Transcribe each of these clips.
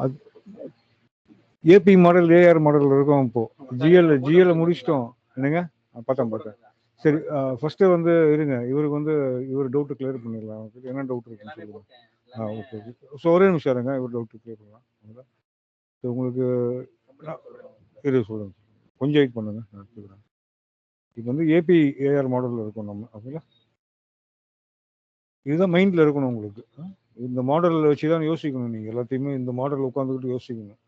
அது AB model AR model இருக்கும். இப்போ ஜிஎல் முடிச்சிட்டோம். என்னங்க பார்த்தேன். சரி, ஃபர்ஸ்ட் வந்து இருங்க, இவருக்கு வந்து இவர் டவுட் கிளியர் பண்ணிடலாம். என்ன டவுட் இருக்குன்னு சொல்லுங்க. ஓகே. ஸோ ஒரே நிமிஷம் இருங்க, இவர் டவுட் கிளியர் பண்ணலாம். உங்களுக்கு சொல்லுங்க, கொஞ்சம் வெயிட் பண்ணுங்க, நான் எடுத்துக்கிறேன். இப்போ வந்து ஏபி ஏஆர் மாடலில் இருக்கும் நம்ம. ஓகேங்களா, இதுதான் மைண்டில் இருக்கணும் உங்களுக்கு. இந்த மாடலில் வச்சு தான் யோசிக்கணும். நீங்கள் எல்லாத்தையுமே இந்த மாடலில் உட்காந்துக்கிட்டு யோசிக்கணும்.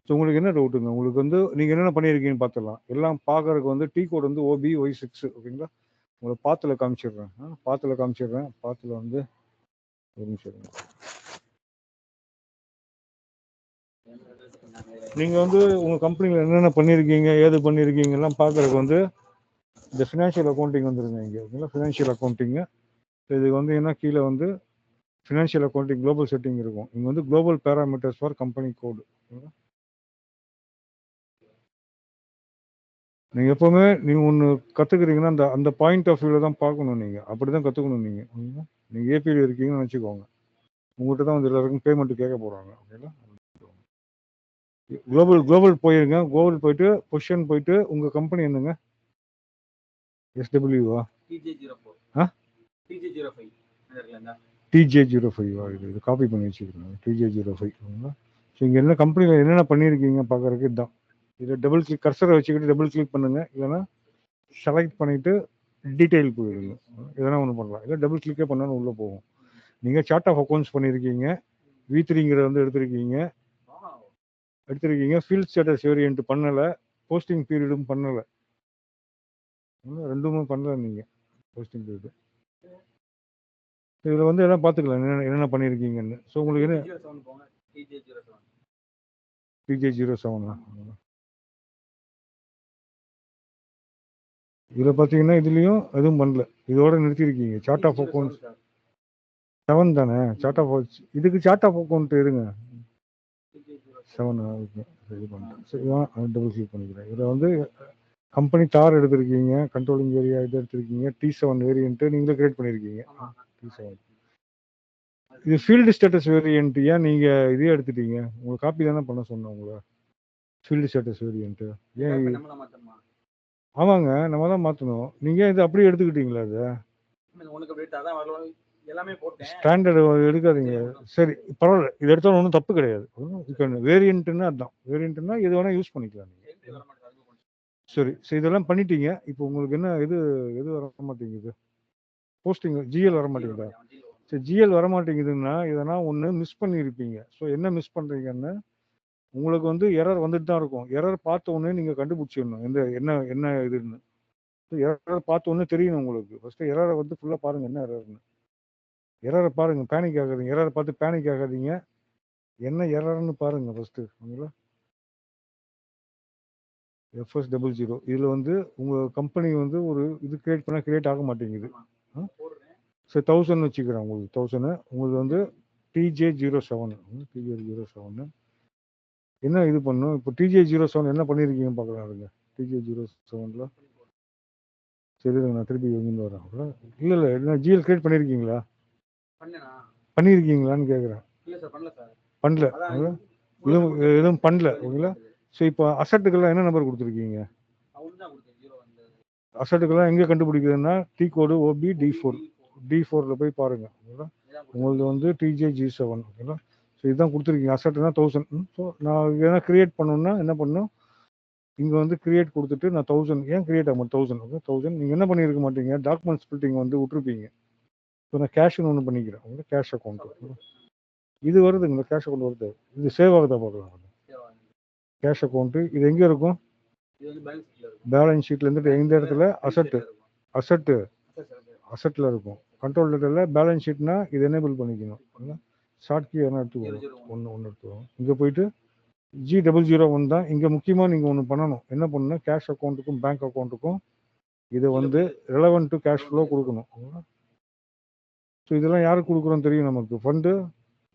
ஸோ உங்களுக்கு என்ன டவுட்டுங்க? உங்களுக்கு வந்து நீங்கள் என்னென்ன பண்ணியிருக்கீங்கன்னு பார்த்துடலாம். எல்லாம் பார்க்கறதுக்கு வந்து டீ கோட் வந்து OB-Y6. ஓகேங்களா, உங்களை பாத்தில் காமிச்சிடுறேன். பாத்தில் வந்து ஒரு நிமிஷம். நீங்கள் வந்து உங்கள் கம்பெனியில் என்னென்ன பண்ணியிருக்கீங்க, ஏது பண்ணியிருக்கீங்க எல்லாம் பார்க்கறதுக்கு வந்து இந்த ஃபினான்ஷியல் அக்கௌண்டிங் வந்துருங்க இங்கே. ஓகேங்களா, ஃபினான்ஷியல் அக்கௌண்டிங்கு. இது வந்து என்ன, கீழே வந்து ஃபினான்ஷியல் அக்கௌண்டிங் குளோபல் செட்டிங் இருக்கும். இங்கே வந்து குளோபல் பேராமீட்டர்ஸ் ஃபார் கம்பெனி கோடு. நீங்கள் எப்போவுமே நீங்கள் ஒன்று கற்றுக்குறீங்கன்னா அந்த அந்த பாயிண்ட் ஆஃப் வியூவில் தான் பார்க்கணும். நீங்கள் அப்படி தான் கற்றுக்கணும். நீங்கள் ஏபியில் இருக்கீங்கன்னு நினச்சிக்கோங்க. உங்கள்கிட்ட தான் வந்து எல்லாருக்கும் பேமெண்ட் கேட்க போகிறாங்க. ஓகேங்களா, குளோபல் போயிருங்க. குளோபல் போயிட்டு பொசிஷன் போயிட்டு உங்கள் கம்பெனி என்னங்க? SWவா? TJ05. இது காப்பி பண்ணி வச்சுக்கிறேன். TJ05. ஸோ இங்கே என்ன கம்பெனியில் என்னென்ன பண்ணியிருக்கீங்க பார்க்குறதுக்கு இதுதான். இதை டபுள் கிளிக், கர்சரை வச்சுக்கிட்டு டபுள் கிளிக் பண்ணுங்க. இல்லைன்னா செலக்ட் பண்ணிட்டு டீட்டெயில் போயிடுங்க. எதனா ஒன்று பண்ணலாம். இல்லை டபுள் கிளிக்கே பண்ணாலும் உள்ளே போகும். நீங்கள் சார்ட் ஆஃப் அக்கௌண்ட்ஸ் பண்ணியிருக்கீங்க, V3ங்கிறத வந்து எடுத்திருக்கீங்க. ஃபீல்ட் ஸ்டேட்டஸ் வேரியன்ட் பண்ணலை, போஸ்டிங் பீரியடும் பண்ணலை. ரெண்டுமே பண்ணல நீங்கள் போஸ்டிங் பீரியடு. இதில் வந்து எல்லாம் பார்த்துக்கலாம் என்னென்ன பண்ணியிருக்கீங்கன்னு. ஸோ உங்களுக்கு என்ன TJ07 இதில் பார்த்தீங்கன்னா இதுலேயும் எதுவும் பண்ணல, இதோட நிறுத்திருக்கீங்க. சார்ட் ஆஃப் அக்கௌண்ட்ஸ் 7 தானே? சார்ட் ஆஃப் இதுக்கு சார்ட் ஆஃப் அக்கௌண்ட் இருங்க 7. ஓகே, ரெடி பண்ணிட்டேன். சரி, டபுள் கிளிக் பண்ணிக்கிறேன். இதில் வந்து கம்பெனி தார் எடுத்திருக்கீங்க, கண்ட்ரோலிங் ஏரியா இது எடுத்திருக்கீங்க, T7 வேரியன்ட்டு நீங்களே கிரியேட் பண்ணியிருக்கீங்க. T7 இது ஃபீல்டு ஸ்டேட்டஸ் வேரியன்ட். ஏன் நீங்கள் இதே எடுத்துட்டீங்க? உங்களுக்கு காப்பி தானே பண்ண சொன்னேன் உங்களை. ஃபீல்டு ஸ்டேட்டஸ் வேரியன்ட்டு ஏன்? ஆமாங்க, நம்ம தான் மாற்றணும். நீங்கள் இது அப்படியே எடுத்துக்கிட்டீங்களா? அது ஸ்டாண்டர்டு எடுக்காதீங்க. சரி, பரவாயில்ல, இது எடுத்தாலும் ஒன்றும் தப்பு கிடையாது. வேரியன்ட்டுன்னா அதுதான். வேரியன்ட்னா எது வேணால் யூஸ் பண்ணிக்கலாம் நீங்கள். சரி, இதெல்லாம் பண்ணிட்டீங்க. இப்போ உங்களுக்கு என்ன எது வர மாட்டேங்குது? போஸ்டிங் GL வர மாட்டேங்குதா? சரி, GL வர மாட்டேங்குதுன்னா இதனா ஒன்று மிஸ் பண்ணியிருப்பீங்க. ஸோ என்ன மிஸ் பண்ணுறீங்கன்னு உங்களுக்கு வந்து எரர் வந்துட்டு தான் இருக்கும். எரர் பார்த்த உடனே நீங்கள் கண்டுபிடிச்சிடணும் என்ன இதுன்னு. எரர் பார்த்த உடனே தெரியணும் உங்களுக்கு. ஃபஸ்ட்டு எரரை வந்து ஃபுல்லாக பாருங்கள், என்ன எரர்னு. எரரை பாருங்கள், பேனிக் ஆகாதீங்க. எரரை பார்த்து பேனிக் ஆகாதீங்க. என்ன எரர்னு பாருங்கள் ஃபஸ்ட்டு. ஓகேங்களா, FS00 இதில் வந்து உங்கள் கம்பெனி வந்து ஒரு இது கிரியேட் ஆக மாட்டேங்குது. சரி, 1000 வச்சுக்கிறேன். உங்களுக்கு 1000. உங்களுக்கு வந்து TJ07. என்ன இது பண்ணும்? இப்போ TJ07 என்ன பண்ணியிருக்கீங்கன்னு பார்க்கலாம். TJ07ல் சரி, நான் திருப்பி இருந்து வரேன். இல்லை என்ன GL கிரியேட் பண்ணியிருக்கீங்களான்னு கேட்குறேன். பண்ணல, எதுவும் பண்ணல. ஓகேங்களா, ஸோ இப்போ அசட்டுக்கெல்லாம் என்ன நம்பர் கொடுத்துருக்கீங்க? அசட்டுக்கெல்லாம் எங்கே கண்டுபிடிக்கிறதுன்னா T கோடு OB-D4 போய் பாருங்க. ஓகேங்களா, உங்களுக்கு வந்து TJ07. ஓகேங்களா, ஸோ இதுதான் கொடுத்துருக்கீங்க. அசட்டுனா 1000. ஸோ நான் எதனா கிரியேட் பண்ணணும்னா என்ன பண்ணணும்? இங்கே வந்து கிரியேட் கொடுத்துட்டு நான் 1000 ஏன் கிரியேட் ஆகும் 1000. ஓகே, 1000 நீங்கள் என்ன பண்ணியிருக்க மாட்டீங்க, டாக்குமெண்ட் ஸ்பிளிட்டிங் வந்து விட்டுருப்பீங்க. ஸோ நான் கேஷ்னு ஒன்று பண்ணிக்கிறேன். உங்களுக்கு கேஷ் அக்கௌண்ட் இது வருதுங்க. கேஷ் அக்கௌண்ட் வருது. இது சேவ் ஆகுதா பார்க்கலாம். கேஷ் அக்கௌண்ட்டு இது எங்கே இருக்கும்? பேலன்ஸ் ஷீட்டில் இருந்துட்டு எந்த இடத்துல? அசட்டில் இருக்கும். கண்ட்ரோல் டேட்டாவில் பேலன்ஸ் ஷீட்னா இது எனேபிள் பண்ணிக்கணும். ஷார்ட் கீ என்ன எடுத்துக்கணும்? ஒன்று எடுத்துக்கணும். இங்கே போயிட்டு G001 தான். இங்கே முக்கியமாக நீங்கள் ஒன்று பண்ணணும். என்ன பண்ணணும்? கேஷ் அக்கௌண்ட்டுக்கும் பேங்க் அக்கௌண்ட்டுக்கும் இதை வந்து ரெலவெண்ட் டு கேஷ் ஃப்ளோ கொடுக்கணும். ஸோ இதெல்லாம் யாருக்கு கொடுக்குறோன்னு தெரியும் நமக்கு. Fund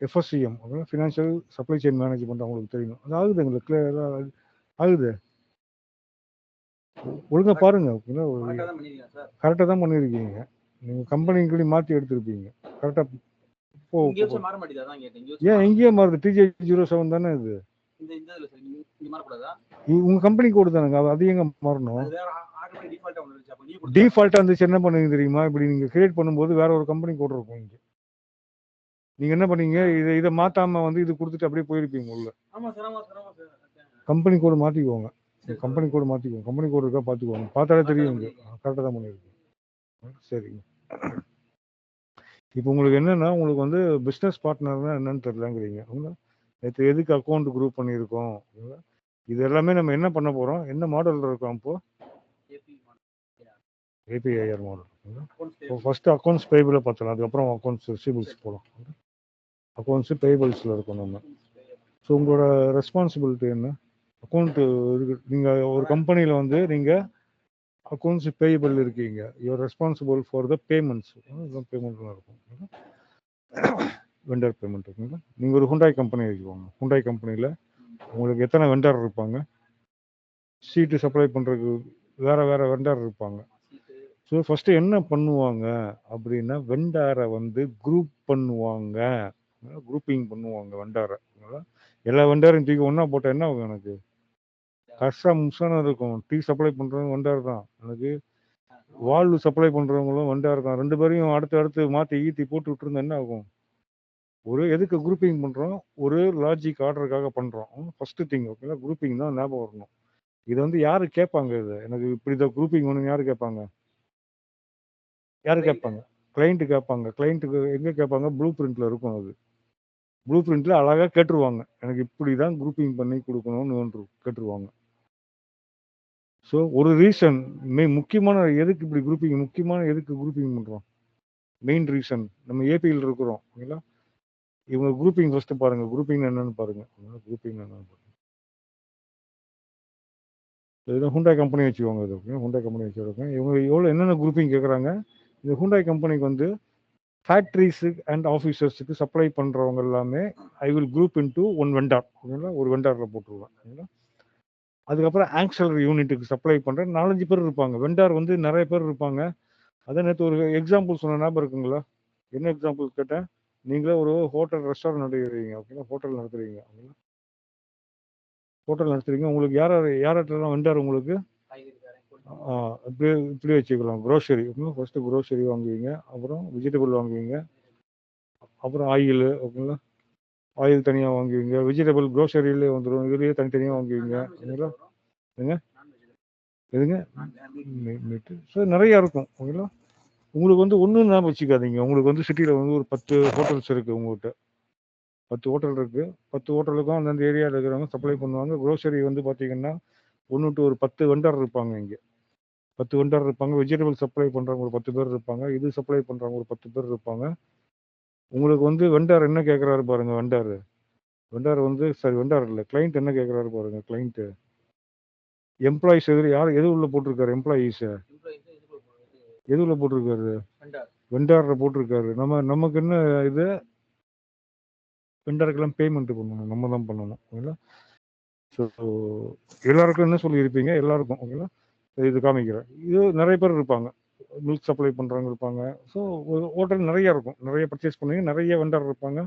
FSCM, financial supply chain management, அவங்களுக்கு தெரியணும். அது ஆகுது, எங்களுக்கு கிளியராக ஆகுது. ஒழுங்காக பாருங்க. கரெக்டாக தான் பண்ணியிருக்கீங்க. நீங்கள் கம்பெனிக்கு மாற்றி எடுத்துருப்பீங்க. கரெக்டாக ஏன் எங்கேயே மாறுது? TJ07 தானே இது. உங்க கம்பெனி கோடு தானேங்க, அது எங்க மாறணும்? டிஃபால்ட்டா இருந்துச்சு என்ன பண்ணுவீங்க தெரியுமா? இப்படி நீங்க கிரியேட் பண்ணும்போது வேற ஒரு கம்பெனி கோடு இருக்கும் இங்க. நீங்க என்ன பண்ணீங்க, இதை மாத்தாம வந்து இது கொடுத்துட்டு அப்படியே போயிருப்பீங்க உள்ள. கம்பெனி கோடு மாத்திக்கோங்க. கம்பெனி கோடு மாத்திக்கோங்க. கம்பெனி கோடு இருக்கா பாத்துக்கோங்க. பார்த்தாலே தெரியும் இங்க கரெக்டா தான் பண்ணிருக்கீங்க. சரிங்க. இப்போ உங்களுக்கு என்னன்னா, உங்களுக்கு வந்து பிஸ்னஸ் பார்ட்னர்னா என்னன்னு தெரியலங்கிறீங்க. நேற்று எதுக்கு அக்கௌண்ட் குரூப் பண்ணியிருக்கோம், இது எல்லாமே நம்ம என்ன பண்ண போறோம், என்ன மாடல் இருக்கோம் இப்போ? ஏபிஐஆர் மாடல். ஃபர்ஸ்ட் அக்கௌண்ட்ஸ் பேபிள பார்த்தலாம், அதுக்கப்புறம் அக்கௌண்ட்ஸ் ரிசீவபிள்ஸ் போகலாம். அக்கௌண்ட்ஸ் பேபிள்ஸ்ல இருக்கும் நம்ம. ஸோ உங்களோட ரெஸ்பான்சிபிலிட்டி என்ன? அக்கௌண்ட் இருக்கு. நீங்க ஒரு கம்பெனியில வந்து நீங்க அக்கௌண்ட்ஸ் பேயபிள் இருக்கீங்க, you are responsible for the payments. பேமெண்ட்லாம் இருக்கும், வெண்டர் பேமெண்ட் இருக்குங்களா. நீங்கள் ஒரு ஹுண்டாய் கம்பெனி வச்சுக்கோங்க. ஹுண்டாய் கம்பெனியில் உங்களுக்கு எத்தனை வெண்டர் இருப்பாங்க? சீட்டு சப்ளை பண்ணுறதுக்கு வேற வேற வெண்டர் இருப்பாங்க. ஸோ ஃபஸ்ட்டு என்ன பண்ணுவாங்க அப்படின்னா, வெண்டாரை வந்து குரூப் பண்ணுவாங்க, குரூப்பிங் பண்ணுவாங்க வெண்டாரை. எல்லா வெண்டாரையும் தூக்கி ஒன்றா போட்டால் என்ன ஆகும்? எனக்கு கஷ்டம் முசான இருக்கும். டீ சப்ளை பண்ணுறவங்க வெண்டார் தான், எனக்கு வால்வு சப்ளை பண்ணுறவங்களும் வெண்டார் தான். ரெண்டு பேரையும் அடுத்து மாற்றி ஈத்தி போட்டு விட்டுருந்தா என்ன ஆகும்? ஒரு எதுக்கு குரூப்பிங் பண்ணுறோம்? ஒரு லாஜிக் ஆர்டருக்காக பண்ணுறோம். ஃபஸ்ட்டு திங் ஓகேங்களா, குரூப்பிங் தான் ஞாபகம் வரணும். இது வந்து யாரு கேட்பாங்க? இது எனக்கு இப்படி தான் குரூப்பிங் ஒன்று யாரு கேட்பாங்க? யாரு கேட்பாங்க? கிளைண்ட்டு கேட்பாங்க. கிளைண்ட்டுக்கு எங்கே கேட்பாங்க? ப்ளூ பிரிண்ட்ல இருக்கும். அது ப்ளூ பிரிண்ட்ல அழகாக கேட்டுருவாங்க, எனக்கு இப்படி தான் குரூப்பிங் பண்ணி கொடுக்கணும்னு கேட்டுருவாங்க. ஸோ ஒரு ரீசன் முக்கியமான எதுக்கு இப்படி குரூப்பிங், முக்கியமான எதுக்கு குரூப்பிங் பண்ணுறோம், மெயின் ரீசன் நம்ம ஏபியில் இருக்கிறோம் ஓகேங்களா. இவங்க குரூப்பிங் ஃபர்ஸ்ட் பாருங்க, குரூப்பிங் என்னன்னு பாருங்க. குரூப்பிங் என்னன்னு பாருங்க. இதுதான் ஹுண்டாய் கம்பெனி வச்சுக்கோங்க. இது ஹுண்டாய் கம்பெனி வச்சுருக்கேன். இவங்க எவ்வளோ என்னென்ன குரூப்பிங் கேட்குறாங்க. இந்த ஹுண்டாய் கம்பெனிக்கு வந்து ஃபேக்ட்ரிஸு அண்ட் ஆஃபீஸர்ஸுக்கு சப்ளை பண்ணுறவங்க எல்லாமே I will group into one vendor ஓகேங்களா. ஒரு வெண்டாரில் போட்டுருவேன் ஓகேங்களா. அதுக்கப்புறம் ஆக்சலரி யூனிட்டுக்கு சப்ளை பண்ணுற 4-5 பேர் இருப்பாங்க. வெண்டார் வந்து நிறைய பேர் இருப்பாங்க. அதை நேற்று ஒரு எக்ஸாம்பிள் சொன்ன ஞாபகம் இருக்குங்களா? என்ன எக்ஸாம்பிள் கேட்டேன்? நீங்களே ஒரு ஹோட்டல் ரெஸ்டாரண்ட் நடத்துறீங்க ஓகேங்களா. ஹோட்டல் நடத்துறீங்க ஓகேங்களா. ஹோட்டல் நடத்துறீங்க, உங்களுக்கு யார்கிட்டலாம் வெண்டார் உங்களுக்கு? இப்படி வச்சுக்கலாம். க்ரோசரி ஓகேங்களா. ஃபர்ஸ்ட் க்ரோசரி வாங்குவீங்க, அப்புறம் வெஜிடபிள் வாங்குவீங்க, அப்புறம் ஆயில் ஓகேங்களா. ஆயில் தனியாக வாங்குவீங்க, வெஜிடபிள் க்ரோசரியிலே வந்துடும், இதுலேயே தனித்தனியாக வாங்குவீங்க ஓகேங்களா. எதுங்க மீட்டு. ஸோ நிறையா இருக்கும் ஓகேங்களா. உங்களுக்கு வந்து ஒன்றும் ஞாபகம் வச்சுக்காதீங்க. உங்களுக்கு வந்து சிட்டியில் வந்து ஒரு 10 ஹோட்டல்ஸ் இருக்குது. உங்கள்கிட்ட 10 ஹோட்டல் இருக்குது. 10 ஹோட்டலுக்கும் அந்தந்த ஏரியாவில் இருக்கிறவங்க சப்ளை பண்ணுவாங்க. க்ரோசரி வந்து பார்த்தீங்கன்னா 1 to 10 வெண்டர் இருப்பாங்க. இங்கே 10 வெண்டர் இருப்பாங்க. வெஜிடபிள் சப்ளை பண்ணுறவங்க ஒரு 10 பேர் இருப்பாங்க. இது சப்ளை பண்ணுறவங்க ஒரு 10 பேர் இருப்பாங்க. உங்களுக்கு வந்து வெண்டார் என்ன கேட்குறாரு பாருங்க. வெண்டார் வந்து சரி, வெண்டார் இல்லை, கிளைண்ட் என்ன கேட்குறாரு பாருங்க. கிளைண்ட்டு எம்ப்ளாயிஸ் எது உள்ள போட்டிருக்காரு? எம்ப்ளாயீஸை எது உள்ள போட்டிருக்காரு? வெண்டார்ல போட்டிருக்காரு. நமக்கு என்ன இது, வெண்டாருக்கெல்லாம் பேமெண்ட் பண்ணணும், நம்ம தான் பண்ணணும் ஓகேங்களா. ஸோ எல்லாருக்கும் என்ன சொல்லியிருப்பீங்க? எல்லாருக்கும் ஓகேங்களா. இது காமிக்கிறேன். இது நிறைய பேர் இருப்பாங்க, மில்க் சப்ளை பண்ணுறவங்க இருப்பாங்க. ஸோ ஒரு ஹோட்டல் நிறைய இருக்கும், நிறைய பர்ச்சேஸ் பண்ணுவீங்க, நிறைய வெண்டர் இருப்பாங்க,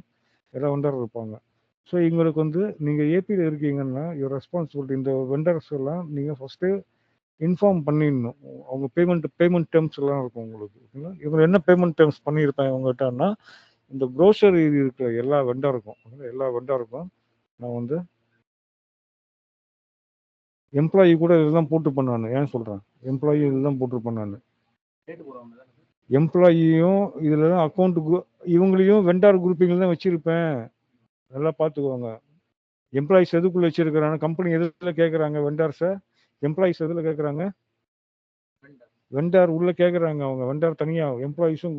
எல்லா வெண்டர் இருப்பாங்க. ஸோ எங்களுக்கு வந்து நீங்கள் ஏபியில் இருக்கீங்கன்னா யுவர் ரெஸ்பான்சிபிலிட்டி, இந்த வெண்டர்ஸ் எல்லாம் நீங்கள் ஃபஸ்ட்டு இன்ஃபார்ம் பண்ணிடணும். அவங்க பேமெண்ட் டேர்ம்ஸ் எல்லாம் இருக்கும் உங்களுக்கு ஓகேங்களா. இவங்க என்ன பேமெண்ட் டேர்ம்ஸ் பண்ணியிருப்பேன் அவங்ககிட்டன்னா, இந்த க்ரோசரி இருக்கிற எல்லா வெண்டருக்கும் நான் வந்து எம்ப்ளாயி கூட இதெல்லாம் போட்டுப்பேன் நான். ஏன் சொல்கிறேன், எம்ப்ளாயி இதெல்லாம் போட்டிருப்பேன் நான். எம்ப்ளாயியும் இதில் தான் அக்கௌண்ட்டு இவங்களையும் வெண்டார் குரூப்பிங்கில் தான் வச்சுருப்பேன். நல்லா பார்த்துக்குவாங்க. எம்ப்ளாயிஸ் எதுக்குள்ளே வச்சுருக்கிறாங்க, கம்பெனி எதில் கேட்குறாங்க வெண்டார்ஸை, எம்ப்ளாயிஸ் எதில் கேட்குறாங்க, வெண்டார் உள்ளே கேட்குறாங்க. அவங்க வெண்டார் தனியாக, எம்ப்ளாயிஸும்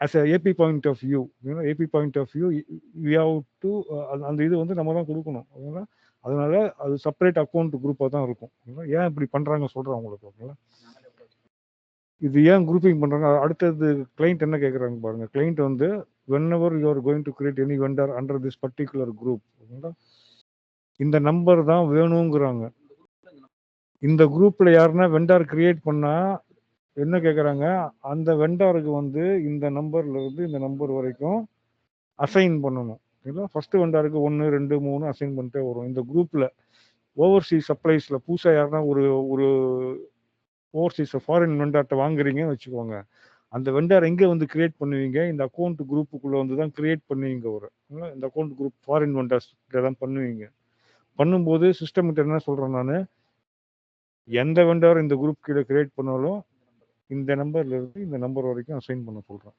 as a AP point of view, AP point of view we have to அந்த இது வந்து நம்ம தான் கொடுக்கணும் ஓகேங்களா. அதனால அது செப்பரேட் அக்கௌண்ட் குரூப்பாக தான் இருக்கும். ஏன் இப்படி பண்ணுறாங்க சொல்கிறேன் உங்களுக்கு ஓகேங்களா. இது ஏன் குரூப்பிங் பண்ணுறாங்க? அடுத்தது கிளைண்ட் என்ன கேட்குறாங்க பாருங்க. கிளைண்ட் வந்து whenever you are going to create any vendor under this particular group ஓகேங்களா, இந்த நம்பர் தான் வேணுங்கிறாங்க. இந்த குரூப்பில் யாருன்னா வெண்டார் கிரியேட் பண்ணால் என்ன கேட்குறாங்க, அந்த வெண்டாருக்கு வந்து இந்த நம்பர்ல இருந்து இந்த நம்பர் வரைக்கும் அசைன் பண்ணணும். ஓகேங்களா? ஃபர்ஸ்ட் வெண்டாருக்கு 1, 2, 3 அசைன் பண்ணிட்டே வரும். இந்த குரூப்ல ஓவர்சீஸ் சப்ளைஸ்ல புதுசா யாருன்னா ஒரு ஒரு ஓவர்சீஸ் ஃபாரின் வெண்டார்ட்ட வாங்குறீங்கன்னு வச்சுக்கோங்க. அந்த வெண்டார் எங்க வந்து கிரியேட் பண்ணுவீங்க? இந்த அக்கவுண்ட் குரூப்புக்குள்ள வந்து தான் கிரியேட் பண்ணுவீங்க ஒரு. இந்த அக்கவுண்ட் குரூப் ஃபாரின் வெண்டார்ஸ் தான் பண்ணுவீங்க. பண்ணும்போது சிஸ்டம் கிட்ட என்ன சொல்றேன் நானு, எந்த வெண்டார் இந்த குரூப் கீழே கிரியேட் பண்ணாலும் இந்த நம்பர்ல இருந்து இந்த நம்பர் வரைக்கும் அசைன் பண்ண சொல்றேன்.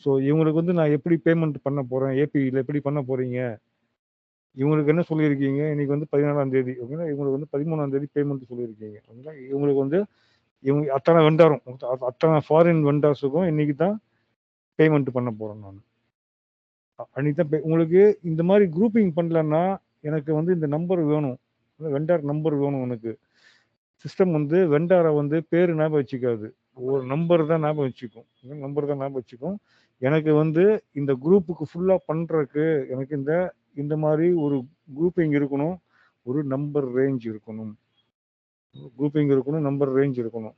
ஸோ இவங்களுக்கு வந்து நான் எப்படி பேமெண்ட் பண்ண போறேன், ஏபிஐல எப்படி பண்ண போறீங்க, இவங்களுக்கு என்ன சொல்லியிருக்கீங்க, இன்னைக்கு வந்து 14ஆம் தேதி ஓகேங்களா, இவங்களுக்கு வந்து 13ஆம் தேதி பேமெண்ட் சொல்லியிருக்கீங்க ஓகேங்களா. இவங்களுக்கு வந்து இவங்க அத்தனை வெண்டாரும் அத்தனை ஃபாரின் வெண்டார்ஸுக்கும் இன்னைக்கு தான் பேமெண்ட் பண்ண போறேன் நான். அன்னைக்கு தான் உங்களுக்கு இந்த மாதிரி குரூப்பிங் பண்ணலன்னா எனக்கு வந்து இந்த நம்பர் வேணும், வெண்டார் நம்பர் வேணும் எனக்கு. சிஸ்டம் வந்து வெண்டாரை வந்து பேர் ஞாபகம் வச்சுக்காது, ஒரு நம்பர் தான் ஞாபகம் வச்சுக்கும். நம்பர் தான் ஞாபகம் வச்சுக்கும். எனக்கு வந்து இந்த குரூப்புக்கு ஃபுல்லாக பண்ணுறதுக்கு எனக்கு இந்த மாதிரி ஒரு குரூப்பிங் இருக்கணும், ஒரு நம்பர் ரேஞ்ச் இருக்கணும், குரூப்பிங் இருக்கணும், நம்பர் ரேஞ்ச் இருக்கணும்.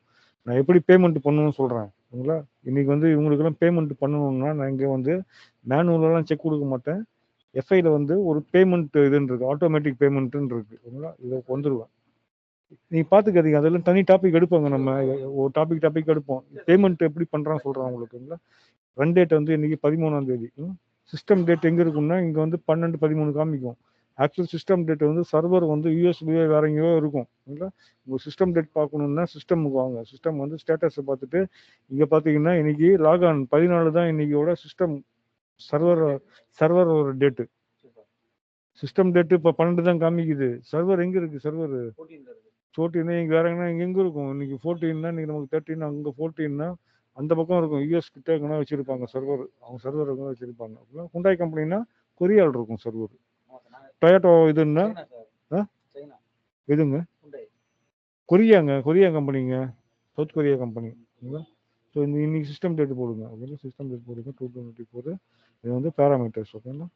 நான் எப்படி பேமெண்ட் பண்ணணும்னு சொல்கிறேன் ஓகேங்களா. இன்னைக்கு வந்து இவங்களுக்கெல்லாம் பேமெண்ட் பண்ணணும்னா நான் இங்கே வந்து மேனுவலெலாம் செக் கொடுக்க மாட்டேன். எஃப்ஐல வந்து ஒரு பேமெண்ட் இதுன்னு இருக்கு, ஆட்டோமேட்டிக் பேமெண்ட்டுன்னு இருக்கு ஓகேங்களா. இதை வந்துடுவேன். நீங்க பாத்துக்காதீங்க, அதெல்லாம் தனி டாபிக் எடுப்பாங்க. நம்ம ஒரு டாபிக் எடுப்போம். பேமெண்ட் எப்படி பண்றான்னு சொல்றேன் உங்களுக்கு. ரன் டேட் வந்து இன்னைக்கு 13ஆம் தேதி. சிஸ்டம் டேட் எங்க இருக்கும்னா இங்க வந்து 12, 13 காமிக்கும். ஆக்சுவல் சிஸ்டம் டேட் வந்து சர்வர் வந்து யூஎஸ்பிஏ வேற எங்கேயோ இருக்கும். உங்க சிஸ்டம் டேட் பார்க்கணும்னா சிஸ்டமுக்கு வாங்க. சிஸ்டம் வந்து ஸ்டேட்டஸை பார்த்துட்டு இங்க பாத்தீங்கன்னா இன்னைக்கு லாக் ஆன் 14 தான் இன்னைக்கோட சிஸ்டம் சர்வர் ஒரு டேட்டு. சிஸ்டம் டேட்டு இப்போ 12 தான் காமிக்குது. சர்வர் எங்க இருக்கு? சர்வர் 14 இங்கே வேற எங்க இருக்கும்? இன்னைக்கு 14னா இன்னைக்கு நமக்கு 13, அங்கே 14னா அந்த பக்கம் இருக்கும். யூஎஸ் கிட்ட எங்கன்னா வச்சிருப்பாங்க சர்வர். அவங்க சர்வர் எங்கே வச்சிருப்பாங்க. ஹுண்டாய் கம்பெனினா கொரியாவில் இருக்கும் சர்வர். டொயோட்டோ இதுன்னா எதுங்க? கொரியா கம்பெனிங்க, சவுத் கொரியா கம்பெனி. ஸோ இன்னைக்கு சிஸ்டம் டேட் போடுங்க. ஓகே, சிஸ்டம் டேட் போடுங்க 2024. இது வந்து பேராமீட்டர்ஸ். ஓகேங்களா.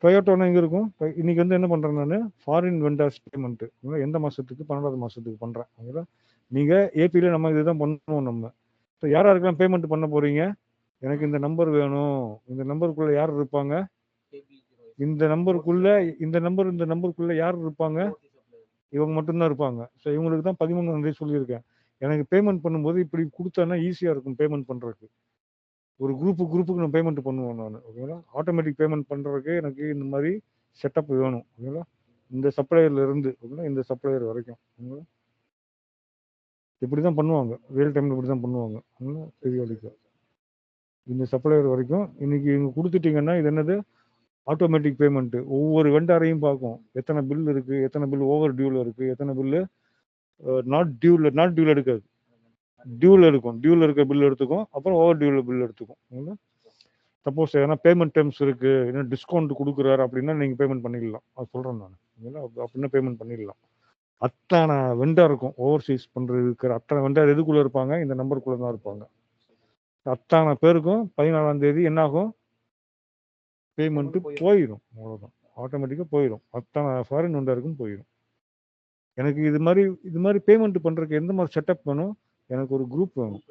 டொயோட்டோனா எங்கே இருக்கும்? இன்னைக்கு வந்து என்ன பண்ணுறேன் நான், ஃபாரின் வெண்டார்ஸ் பேமெண்ட்டு எந்த மாதத்துக்கு? 12வது மாதத்துக்கு பண்ணுறேன். ஓகேங்களா. நீங்கள் ஏபியில் நம்ம இதுதான் பண்ணுவோம் நம்ம. ஸோ யாருக்கெல்லாம் பேமெண்ட் பண்ண போகிறீங்க? எனக்கு இந்த நம்பர் வேணும், இந்த நம்பருக்குள்ளே யார் இருப்பாங்க, இந்த நம்பருக்குள்ளே யார் இருப்பாங்க, இவங்க மட்டும்தான் இருப்பாங்க. ஸோ இவங்களுக்கு தான் 13ஆம் தேதி சொல்லியிருக்கேன். எனக்கு பேமெண்ட் பண்ணும்போது இப்படி கொடுத்தேன்னா ஈஸியாக இருக்கும் பேமெண்ட் பண்ணுறதுக்கு. ஒரு குரூப்புக்கு நான் பேமெண்ட் பண்ணுவேன் நான். ஓகேங்களா. ஆட்டோமேட்டிக் பேமெண்ட் பண்ணுறதுக்கு எனக்கு இந்த மாதிரி செட்டப் வேணும். ஓகேங்களா. இந்த சப்ளையர்ல இருந்து ஓகேங்களா இந்த சப்ளையர் வரைக்கும் ஓகேங்களா இப்படி தான் பண்ணுவாங்க. ரியல் டைமில் இப்படி தான் பண்ணுவாங்க. பீரியாடிக்காக இந்த சப்ளையர் வரைக்கும் இன்னைக்கு இவங்க கொடுத்துட்டீங்கன்னா இது என்னது, ஆட்டோமேட்டிக் பேமெண்ட்டு. ஒவ்வொரு வெண்டாரையும் பார்க்கும், எத்தனை பில் இருக்குது, எத்தனை பில் ஓவர் டியூவில் இருக்குது, எத்தனை பில்லு நாட் டியூவில் எடுக்காது, டியூவில் இருக்கும். டியூவில் இருக்க பில் எடுத்துக்கும், அப்புறம் ஓவர் டியூவில் பில் எடுத்துக்கும். சப்போஸ் எதனா பேமெண்ட் டேர்ம்ஸ் இருக்குது, என்ன டிஸ்கவுண்ட் கொடுக்குறாரு அப்படின்னா நீங்கள் பேமெண்ட் பண்ணிடலாம். அது சொல்கிறேன் நான். அப்படின்னா பேமெண்ட் பண்ணிடலாம். அத்தனை வெண்டார் இருக்கும், ஓவர்சீஸ் பண்ணுறது இருக்கிற அத்தனை வெண்டார் எதுக்குள்ளே இருப்பாங்க? இந்த நம்பருக்குள்ளே தான் இருப்பாங்க. அத்தனை பேருக்கும் 14ஆம் தேதி என்ன ஆகும்? பேமெண்ட்டு போயிடும். அவ்வளோதான், ஆட்டோமேட்டிக்காக போயிடும். அத்தனை ஃபாரின் வெண்டாருக்கும் போயிடும். எனக்கு இது மாதிரி பேமெண்ட் பண்ணுறதுக்கு எந்த மாதிரி செட்டப் வேணும்? எனக்கு ஒரு குரூப் வேணும்,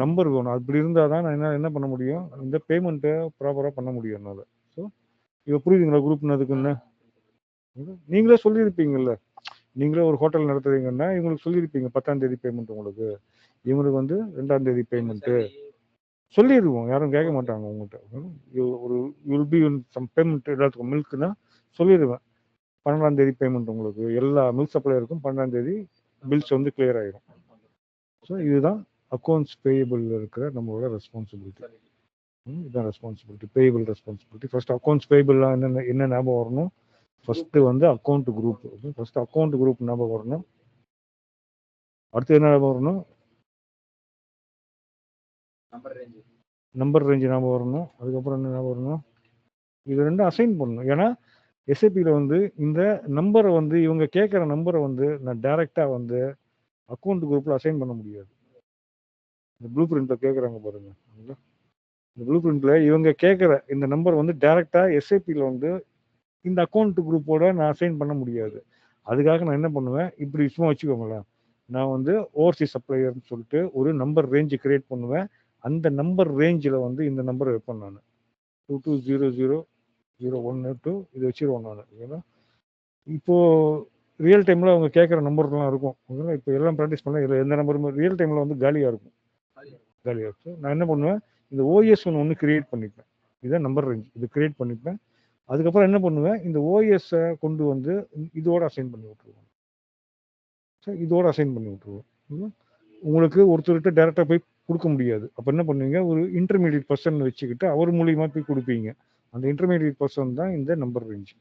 நம்பர் வேணும். அப்படி இருந்தால் தான் நான் என்ன பண்ண முடியும், இந்த பேமெண்ட்டை ப்ராப்பராக பண்ண முடியும் என்னால். ஸோ இப்போ புரியுதுங்களா குரூப்னு அதுக்குன்னு? நீங்களே சொல்லியிருப்பீங்கல்ல, நீங்களே ஒரு ஹோட்டல் நடத்துறீங்கன்னா இவங்களுக்கு சொல்லியிருப்பீங்க 10ஆம் தேதி பேமெண்ட் உங்களுக்கு, இவங்களுக்கு வந்து 2ஆம் தேதி பேமெண்ட்டு சொல்லிடுவோம். யாரும் கேட்க மாட்டாங்க உங்கள்கிட்ட. ஒரு வில் பி சம் பேமெண்ட் எல்லாத்துக்கும் மில்க்குன்னா சொல்லிடுவேன் 12ஆம் தேதி பேமெண்ட் உங்களுக்கு. எல்லா மில்க் சப்ளையருக்கும் 12ஆம் தேதி பில்ஸ் வந்து கிளியர் ஆகிடும். ஸோ இதுதான் அக்கௌண்ட்ஸ் பேயபிள் இருக்கிற நம்மளோட ரெஸ்பான்சிபிலிட்டி. இதுதான் responsibility, payable responsibility. First accounts பேயபிள்லாம் என்ன ஞாபகம் வரணும்? ஃபர்ஸ்ட் வந்து account group. First account group ஞாபகம் வரணும். அடுத்து என்ன ஞாபகம் வரணும்? நம்பர் ரேஞ்சு ஞாபகம் வரணும். அதுக்கப்புறம் என்ன ஞாபகம் வரணும்? இது ரெண்டும் அசைன் பண்ணணும். ஏன்னா எஸ்ஏபியில் வந்து இந்த நம்பரை வந்து இவங்க கேட்குற நம்பரை வந்து நான் டைரெக்டாக வந்து அக்கௌண்ட் குரூப்பில் அசைன் பண்ண முடியாது. இந்த ப்ளூ பிரிண்ட்டில் கேட்குறாங்க பாருங்க, இந்த ப்ளூ பிரிண்ட்டில் இவங்க கேட்குற இந்த நம்பர் வந்து டைரெக்டாக எஸ்ஏபியில் வந்து இந்த அக்கௌண்ட் குரூப்போட நான் அசைன் பண்ண முடியாது. அதுக்காக நான் என்ன பண்ணுவேன், இப்படி சும்மா வச்சுக்கோங்களேன், நான் வந்து ஓவர்சீஸ் சப்ளையர்னு சொல்லிட்டு ஒரு நம்பர் ரேஞ்சு கிரியேட் பண்ணுவேன். அந்த நம்பர் ரேஞ்சில் வந்து இந்த நம்பர் வைப்பேன் நான். 220001 இது வச்சிருவோம் நான். ஓகேங்களா? இப்போ ரியல் டைமில் அவங்க கேட்குற நம்பர்லாம் இருக்கும். ஓகேங்களா? இப்போ எல்லாம் ப்ராக்டிஸ் பண்ணலாம். இதில் எந்த நம்பருமே ரியல் டைமில் வந்து காலியாக இருக்கும். காலியாக இருக்கும். நான் என்ன பண்ணுவேன், இந்த ஓஎஸ் ஒன்று கிரியேட் பண்ணிப்பேன். இதுதான் நம்பர் ரேஞ்ச். இது கிரியேட் பண்ணிப்பேன். அதுக்கப்புறம் என்ன பண்ணுவேன், இந்த ஓஎஸ்ஸை கொண்டு வந்து இதோட அசைன் பண்ணி விட்டுருவோம். சரி, இதோட அசைன் பண்ணி விட்டுருவோம். உங்களுக்கு ஒருத்தர்கிட்ட டேரெக்டாக போய் கொடுக்க முடியாது. அப்போ என்ன பண்ணுவீங்க, ஒரு இன்டர்மீடியட் பர்சன் வச்சுக்கிட்டு அவர் மூலியமாக போய் கொடுப்பீங்க. அந்த இன்டர்மீடியட் பர்சன் தான் இந்த நம்பர் ரேஞ்ச்.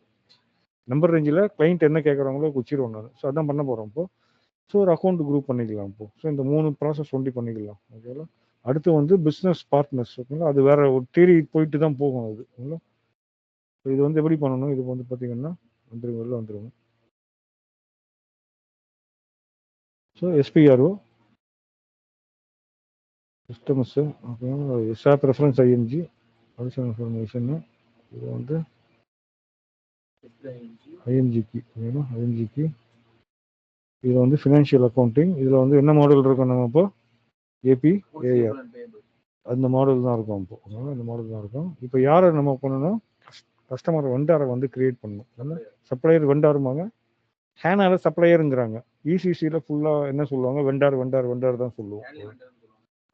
நம்பர் ரேஞ்சில் கிளைண்ட் என்ன கேட்குறாங்களோ வச்சிருவோம் நான். ஸோ அதான் பண்ண போகிறோம் இப்போ. ஸோ ஒரு அக்கௌண்ட் குரூப் பண்ணிக்கலாம் இப்போ. ஸோ இந்த 3 ப்ராசஸ் ஒண்டி பண்ணிக்கலாம். ஓகேங்களா? அடுத்து வந்து பிஸ்னஸ் பார்ட்னர்ஸ். ஓகேங்களா? அது வேற ஒரு தேரி போயிட்டு தான் போகும் அது. ஓகேங்களா? இது வந்து எப்படி பண்ணணும், இது வந்து பார்த்தீங்கன்னா வந்துருங்க, வெளில வந்துருங்க. ஸோ எஸ்பிஆர்ஓ சிஸ்டம்ஸ், ஓகேங்களா? எஸ்ஆப் ரெஃபரன்ஸ் ஐஎன்ஜி அடிஷனல் இன்ஃபர்மேஷன். இது வந்து ஐஎன்ஜிக்கு. ஓகேங்களா? ஐஎன்ஜிக்கு இது வந்து ஃபினான்ஷியல் அக்கௌண்டிங். இதில் வந்து என்ன மாடல் இருக்கும், நம்ம இப்போ ஏபி ஏஆர் அந்த மாடல் தான் இருக்கும். இப்போ இந்த மாடல் தான் இருக்கும். இப்போ யாரை நம்ம பண்ணணும், கஸ்டமர் வெண்டாரை வந்து கிரியேட் பண்ணணும். நம்ம சப்ளையர் வெண்டாருமாங்க, ஹேனால சப்ளையருங்கிறாங்க. இசிசியில் ஃபுல்லாக என்ன சொல்லுவாங்க, வெண்டார் வெண்டார் வெண்டார் தான் சொல்லுவோம்.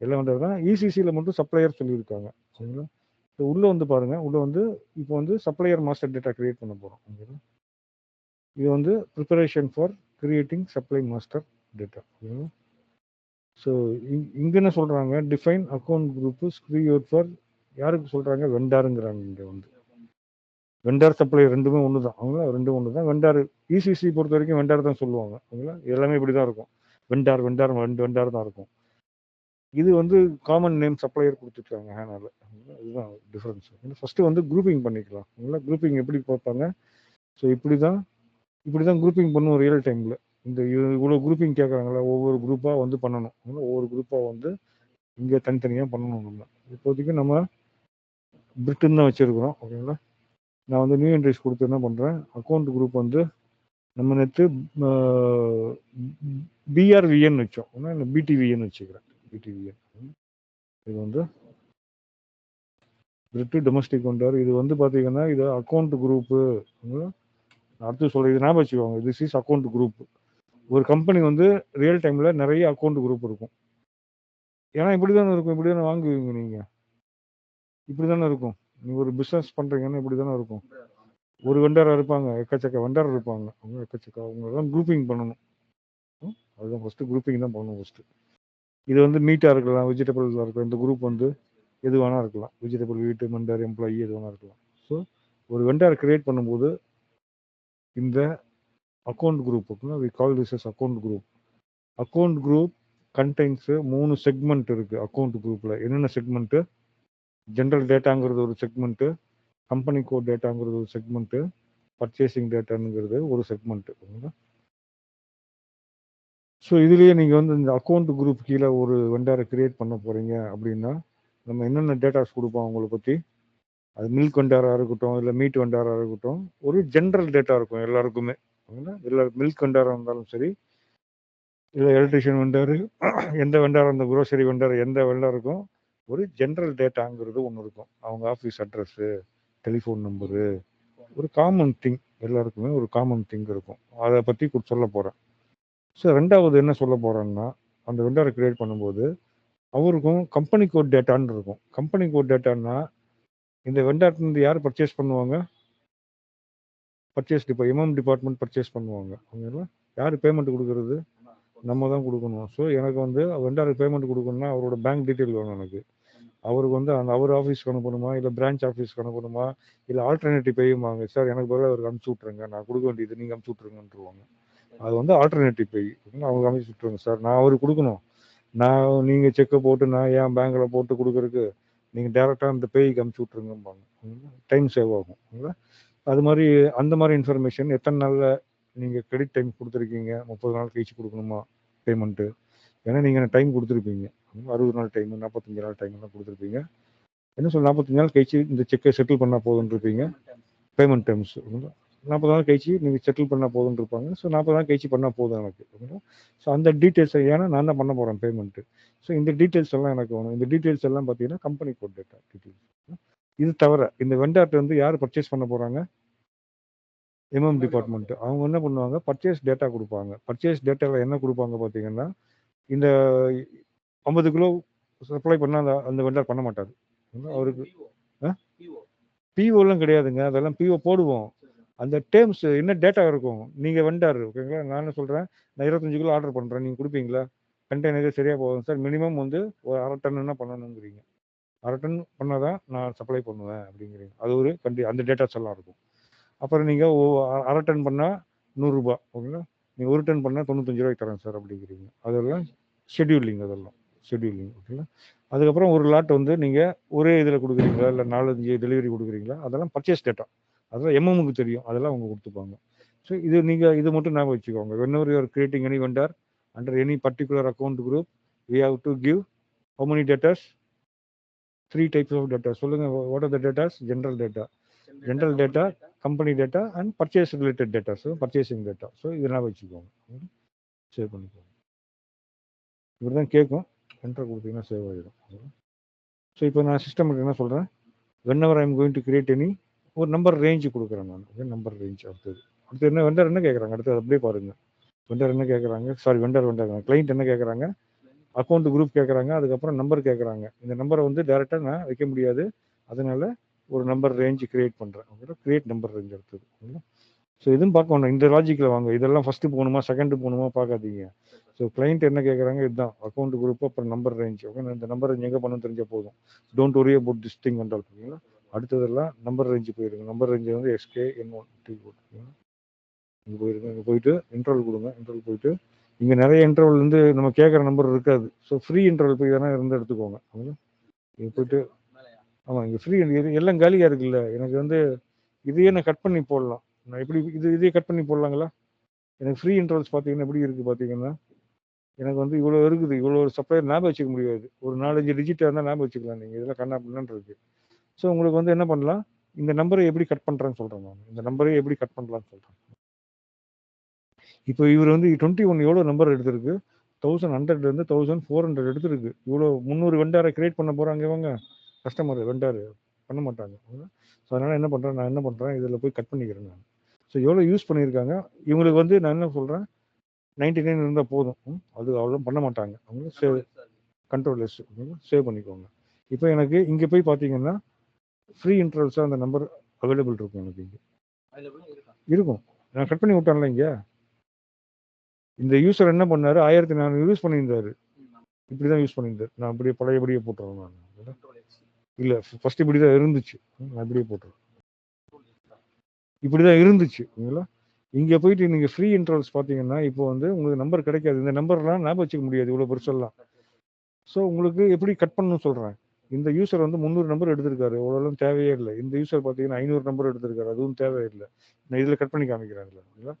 எல்லாம் வெண்டார் தான். இசிசியில் மட்டும் சப்ளையர் சொல்லியிருக்காங்க. சரிங்களா? இப்போ உள்ளே வந்து பாருங்க, உள்ளே வந்து இப்போ வந்து சப்ளையர் மாஸ்டர் டேட்டா கிரியேட் பண்ண போகிறோம். ஓகேங்களா? இது வந்து preparation for creating supply master data. ஓகேங்களா? ஸோ இங்கே என்ன சொல்கிறாங்க, define account group screed for யாருக்கு சொல்கிறாங்க, வெண்டாருங்கிறாங்க. இங்கே வந்து வெண்டார் சப்ளை ரெண்டுமே ஒன்று தான். அவங்களா ரெண்டும் ஒன்று தான். வெண்டார் இசிசி பொறுத்த வரைக்கும் வெண்டார் தான் சொல்லுவாங்க. அவங்களா எல்லாமே இப்படி தான் இருக்கும். வெண்டார் வெண்டார் வெண்டார் தான் இருக்கும். இது வந்து காமன் நேம் சப்ளையர் கொடுத்துருக்காங்க ஹேனால. இதுதான் டிஃப்ரென்ஸ். ஃபர்ஸ்ட் வந்து குரூப்பிங் பண்ணிக்கலாம். அவங்களா குரூப்பிங் எப்படி பார்ப்பாங்க, ஸோ இப்படி தான் குரூப்பிங் பண்ணுவோம் ரியல் டைமில். இந்த இவ்வளோ குரூப்பிங் கேட்குறாங்களா, ஒவ்வொரு குரூப்பாக வந்து பண்ணணும். ஒவ்வொரு குரூப்பாக வந்து இங்கே தனித்தனியாக பண்ணணும். நம்ம இப்போதைக்கு நம்ம பிரிட்டன் தான் வச்சுருக்கிறோம். ஓகேங்களா? நான் வந்து நியூ என்ட்ரிஸ் கொடுத்து என்ன பண்ணுறேன், அக்கௌண்ட் குரூப் வந்து நம்ம நேற்று பிஆர்விஎன் வச்சோம். பிடிவிஎன் வச்சுக்கிறேன். பிடிவிஎன் இது வந்து பிரிட்டு டொமஸ்டிக் வெண்டார். இது வந்து பார்த்தீங்கன்னா இது அக்கௌண்ட் குரூப்பு. அடுத்து சொல்ல இது ஞாபகம் வச்சுக்கோங்க, திஸ் இஸ் அக்கௌண்ட் குரூப். ஒரு கம்பெனி வந்து ரியல் டைமில் நிறைய அக்கௌண்ட் குரூப் இருக்கும். ஏன்னா இப்படி தானே இருக்கும், இப்படி தானே வாங்குவீங்க நீங்கள், இப்படி தானே இருக்கும். நீங்கள் ஒரு பிஸ்னஸ் பண்ணுறீங்கன்னா இப்படி தானே இருக்கும். ஒரு வெண்டாராக இருப்பாங்க, எக்கச்சக்க வெண்டார் இருப்பாங்க. அவங்க எக்கச்சக்க அவங்களெல்லாம் குரூப்பிங் பண்ணணும். அதுதான் ஃபஸ்ட்டு குரூப்பிங் தான் பண்ணணும் ஃபஸ்ட்டு. இது வந்து மீட்டாக இருக்கலாம், வெஜிடபிள்ஸாக இருக்கலாம். இந்த குரூப் வந்து எது வேணால் இருக்கலாம். வெஜிடபிள், வீட்டு, வெண்டார், எம்ப்ளாயி எது வேணால் இருக்கலாம். ஸோ ஒரு வெண்டார் கிரியேட் பண்ணும்போது இந்த account group we call this as account group. Account group contains 3 segment இருக்குது அக்கௌண்ட் குரூப்பில். என்னென்ன செக்மெண்ட்டு, ஜென்ரல் டேட்டாங்கிறது ஒரு செக்மெண்ட்டு, கம்பெனி கோட் டேட்டாங்கிறது ஒரு செக்மெண்ட்டு, பர்ச்சேசிங் டேட்டாங்கிறது ஒரு செக்மெண்ட்டு. ஓகேங்களா? ஸோ இதுலேயே நீங்கள் வந்து இந்த அக்கௌண்ட் குரூப் கீழே ஒரு வெண்டாரை கிரியேட் பண்ண போகிறீங்க அப்படின்னா நம்ம என்னென்ன டேட்டாஸ் கொடுப்போம் அவங்கள பற்றி. அது மில்க் வெண்டாராக இருக்கட்டும், இல்லை மீட் வெண்டாராக இருக்கட்டும், ஒரு ஜென்ரல் டேட்டா இருக்கும் எல்லாருக்குமே. எல்லாருக்கும் மில்க் வெண்டாராக இருந்தாலும் சரி, இல்லை எலக்ட்ரிஷியன் வெண்டாரு, எந்த வெண்டார், அந்த குரோசரி வெண்டார், எந்த வெண்டாருக்கும் ஒரு ஜென்ரல் டேட்டாங்கிறது ஒன்று இருக்கும். அவங்க ஆஃபீஸ் அட்ரஸ்ஸு, டெலிஃபோன் நம்பரு, ஒரு காமன் திங், எல்லாருக்குமே ஒரு காமன் திங் இருக்கும். அதை பற்றி சொல்ல போகிறேன். ஸோ ரெண்டாவது என்ன சொல்ல போகிறேன்னா, அந்த வெண்டாரை கிரியேட் பண்ணும்போது அவருக்கும் கம்பெனி கோட் டேட்டான்னு இருக்கும். கம்பெனி கோட் டேட்டான்னா இந்த வெண்டார்லேருந்து யார் பர்ச்சேஸ் பண்ணுவாங்க, பர்ச்சேஸ் எம்எம் டிபார்ட்மெண்ட் பர்ச்சேஸ் பண்ணுவாங்க. அவங்க யார் பேமெண்ட் கொடுக்குறது, நம்ம தான் கொடுக்கணும். ஸோ எனக்கு வந்து வெண்டாருக்கு பேமெண்ட் கொடுக்கணும்னா அவரோட பேங்க் டீட்டெயில் வேணும் எனக்கு. அவருக்கு வந்து அந்த அவர் ஆஃபீஸ்க்கு அனுப்பணுமா, இல்லை பிரான்ச் ஆஃபீஸ்க்கு அனுப்பணுமா, இல்லை ஆல்டர்னேட்டிவ் பேயுமாங்க. சார் எனக்கு பதிலாக அவருக்கு அனுப்பிச்சி விட்ருங்க, நான் கொடுக்க வேண்டியது நீங்கள் அனுப்பிச்சி விட்ருங்கன்றுவாங்க. அது வந்து ஆல்டர்னேட்டிவ் பே. அவங்க அனுப்பிச்சி விட்ருங்க சார், நான் அவருக்கு கொடுக்கணும். நான் நீங்கள் செக்கை போட்டு நான் என் பேங்க்கில் போட்டு கொடுக்குறதுக்கு நீங்கள் டேரெக்டாக அந்த பேய்க்கு அனுப்பிச்சி விட்ருங்கம்பாங்க. டைம் சேவ் ஆகும். அது மாதிரி அந்த மாதிரி இன்ஃபர்மேஷன் எத்தனை நாளில் நீங்கள் கிரெடிட் டைம் கொடுத்துருக்கீங்க, 30 நாள் கழிச்சு கொடுக்கணுமா பேமெண்ட்டு, ஏன்னா நீங்கள் டைம் கொடுத்துருப்பீங்க, 60 நாள் டைமு, 45 நாள் டைம்லாம் கொடுத்துருப்பீங்க. என்ன சொல்ல 45 நாள் கழிச்சு இந்த செக்கை செட்டில் பண்ணால் போதுன்னு இருப்பீங்க. பேமெண்ட் டேர்ம்ஸ் 40 நாள் கழிச்சு நீங்கள் செட்டில் பண்ணால் போதும்னு இருப்பாங்க. ஸோ 40 நாள் கழிச்சு பண்ணால் போதும் எனக்கு. ஓகேங்களா? ஸோ அந்த டீட்டெயில்ஸை ஏன்னா நான் தான் பண்ண போகிறேன் பேமெண்ட்டு. ஸோ இந்த டீட்டெயில்ஸ் எல்லாம் எனக்கு வேணும். இந்த டீட்டெயில்ஸ் எல்லாம் பார்த்தீங்கன்னா கம்பெனி கோட் டேட்டா டீட்டெயில்ஸ். இது தவிர இந்த வெண்டார்ட்ட வந்து யார் பர்ச்சேஸ் பண்ண போகிறாங்க? MM department. அவங்க என்ன பண்ணுவாங்க? பர்ச்சேஸ் டேட்டா கொடுப்பாங்க. பர்ச்சேஸ் டேட்டாவில் என்ன கொடுப்பாங்க பார்த்தீங்கன்னா, இந்த 50 கிலோ சப்ளை பண்ணால் அந்த வெண்டார் பண்ண மாட்டார். அவருக்கு பிஓலாம் கிடையாதுங்க. அதெல்லாம் பிஓ போடுவோம். அந்த டேர்ம்ஸ் என்ன டேட்டா இருக்கும்? நீங்கள் வெண்டார் ஓகேங்களா? நான் என்ன சொல்கிறேன், நான் 25 கிலோ ஆர்டர் பண்ணுறேன். நீங்கள் கொடுப்பீங்களா? கண்டெய்னருக்கு சரியாக போகும் சார். மினிமம் வந்து ஒரு 1/2 டன்னுன்னா பண்ணணுங்கிறீங்க. 1/2 டன் பண்ணால் தான் நான் சப்ளை பண்ணுவேன் அப்படிங்கிறீங்க. அது ஒரு அந்த டேட்டாஸ் எல்லாம் இருக்கும். அப்புறம் நீங்கள் 1/2 டன் பண்ணால் 100 ரூபா ஓகேங்களா? நீங்கள் 1 டன் பண்ணால் 95 ரூபாய்க்கு தரேன் சார் அப்படிங்கிறீங்க. அதெல்லாம் ஷெட்யூலிங். அதெல்லாம் ஷெட்யூலிங் ஓகேங்களா? அதுக்கப்புறம் ஒரு லாட் வந்து நீங்கள் ஒரே இதில் கொடுக்குறீங்களா, இல்லை 4-5 டெலிவரி கொடுக்குறீங்களா, அதெல்லாம் பர்ச்சேஸ் டேட்டா. அதெல்லாம் எம்எம்முக்கு தெரியும். அதெல்லாம் அவங்க கொடுத்துப்பாங்க. ஸோ இது மட்டும் ஞாபகம் வச்சுக்கோங்க. whenever you are creating any vendor under any particular account group, we have to give how many data? 3 types of data. சொல்லுங்க, what are the data? General data, company data and purchase related data. So purchasing data. So இதெல்லாம் வச்சுக்கோங்க. Save பண்ணிக்கோங்க. இப்படி தான் கேட்கும். Enter கொடுத்தீங்கன்னா save ஆகிடும். So இப்போ நான் சிஸ்டமுக்கு என்ன சொல்கிறேன், whenever I am going to create any ஒரு நம்பர் ரேஞ்சு கொடுக்குறேன் நான். நம்பர் ரேஞ்ச் அடுத்து என்ன வெண்டர் என்ன கேட்குறாங்க, அடுத்து அப்படியே பாருங்கள். வெண்டர் என்ன கேட்குறாங்க, வெண்டர் கிளைண்ட் என்ன கேட்குறாங்க, அக்கௌண்ட் குரூப் கேட்குறாங்க, அதுக்கப்புறம் நம்பர் கேட்குறாங்க. இந்த நம்பரை வந்து டேரெக்டாக நான் வைக்க முடியாது. அதனால ஒரு நம்பர் ரேஞ்சு கிரியேட் பண்ணுறேன். கிரியேட் நம்பர் ரேஞ்ச் அடுத்தது. ஸோ இதுவும் பார்க்க வேண்டாம். இந்த லாஜிக்கில் வாங்க. இதெல்லாம் ஃபஸ்ட்டு போகணுமா செகண்டு போகணுமா பார்க்காதீங்க. ஸோ கிளைண்ட் என்ன கேட்குறாங்க, இதுதான் அக்கௌண்ட் குரூப், அப்புறம் நம்பர் ரேஞ்ச். ஓகே, இந்த நம்பர் ரேஞ்ச் எங்கே பண்ணணும் தெரிஞ்சால் போதும். Don't worry about this thing and all. ஓகேங்களா? அடுத்ததெல்லாம் நம்பர் ரேஞ்சு போயிருங்க. நம்பர் ரேஞ்சு வந்து SKN1T போட்டுருக்கீங்க. இங்கே போயிருங்க. இங்கே போயிட்டு இன்டர்வல் கொடுங்க. இன்டர்வல் போயிட்டு இங்கே நிறைய இன்டர்வல் வந்து நம்ம கேட்குற நம்பர் இருக்காது. ஸோ ஃப்ரீ இன்டர்வல் போய் தானே இருந்து எடுத்துக்கோங்க. இங்கே போயிட்டு ஆமாம், இங்கே ஃப்ரீ எல்லாம் காலியாக இருக்குல்ல. எனக்கு வந்து இதையே நான் கட் பண்ணி போடலாம். நான் எப்படி இதையே கட் பண்ணி போடலாங்களா? எனக்கு ஃப்ரீ இன்டர்வல்ஸ் பார்த்தீங்கன்னா எப்படி இருக்குது பார்த்தீங்கன்னா, எனக்கு வந்து இவ்வளோ இருக்குது. இவ்வளோ சப்ளையர் ஞாபகம் வச்சுக்க முடியாது. ஒரு 4-5 டிஜிட்டாக இருந்தால் ஞாபகம் வச்சுக்கலாம். நீங்கள் இதெல்லாம் கண்ணா பண்ணான்னு இருக்கு. ஸோ உங்களுக்கு வந்து என்ன பண்ணலாம், இந்த நம்பரை எப்படி கட் பண்ணுறேன்னு சொல்கிறேன் நான். இந்த நம்பரை எப்படி கட் பண்ணலான்னு சொல்கிறேன். இப்போ இவர் வந்து 21 எவ்வளோ நம்பர் எடுத்திருக்கு, 1100 1400 எடுத்திருக்கு. இவ்வளோ 300 வெண்டாரை கிரியேட் பண்ண போகிறாங்க இவங்க கஸ்டமர். வெண்டார் பண்ண மாட்டாங்க. ஸோ அதனால் என்ன பண்ணுறேன், நான் என்ன பண்ணுறேன், இதில் போய் கட் பண்ணிக்கிறேன் நான். ஸோ எவ்வளோ யூஸ் பண்ணியிருக்காங்க இவங்களுக்கு வந்து நான் என்ன சொல்கிறேன், 99 இருந்தால் போதும். அது அவ்வளோ பண்ண மாட்டாங்க. அவங்க சேவ் கண்ட்ரோல் எஸ் சேவ் பண்ணிக்கோங்க. இப்போ எனக்கு இங்கே போய் பார்த்தீங்கன்னா ஃப்ரீ இன்டர்வல்ஸாக அந்த நம்பர் அவைலபிள் இருக்கும். எனக்கு இங்கே இருக்கும். நான் கட் பண்ணி விட்டேன்ல. இங்கே இந்த யூசர் என்ன பண்ணாரு, 1400 யூஸ் பண்ணியிருந்தாரு. இப்படி தான் யூஸ் பண்ணியிருந்தார். நான் அப்படியே பழையபடியே போட்டுறேன் நான். இல்லை, ஃபர்ஸ்ட் இப்படி தான் இருந்துச்சு. நான் இப்படியே போட்டுறேன். இப்படி தான் இருந்துச்சு. ஓகேங்களா? இங்கே போயிட்டு நீங்கள் ஃப்ரீ இன்டர்வல்ஸ் பார்த்தீங்கன்னா இப்போ வந்து உங்களுக்கு நம்பர் கிடைக்காது. இந்த நம்பர்லாம் ஞாபகம் வச்சுக்க முடியாது இவ்வளோ பெருசெல்லாம். ஸோ உங்களுக்கு எப்படி கட் பண்ணணும்னு சொல்கிறேன். இந்த யூசர் வந்து 300 நம்பர் எடுத்திருக்காரு. அவ்வளோலாம் தேவையே இல்லை. இந்த யூசர் பார்த்தீங்கன்னா 500 நம்பர் எடுத்திருக்காரு. அதுவும் தேவையில்லை. நான் இதில் கட் பண்ணி காமிக்கிறேன். இல்லை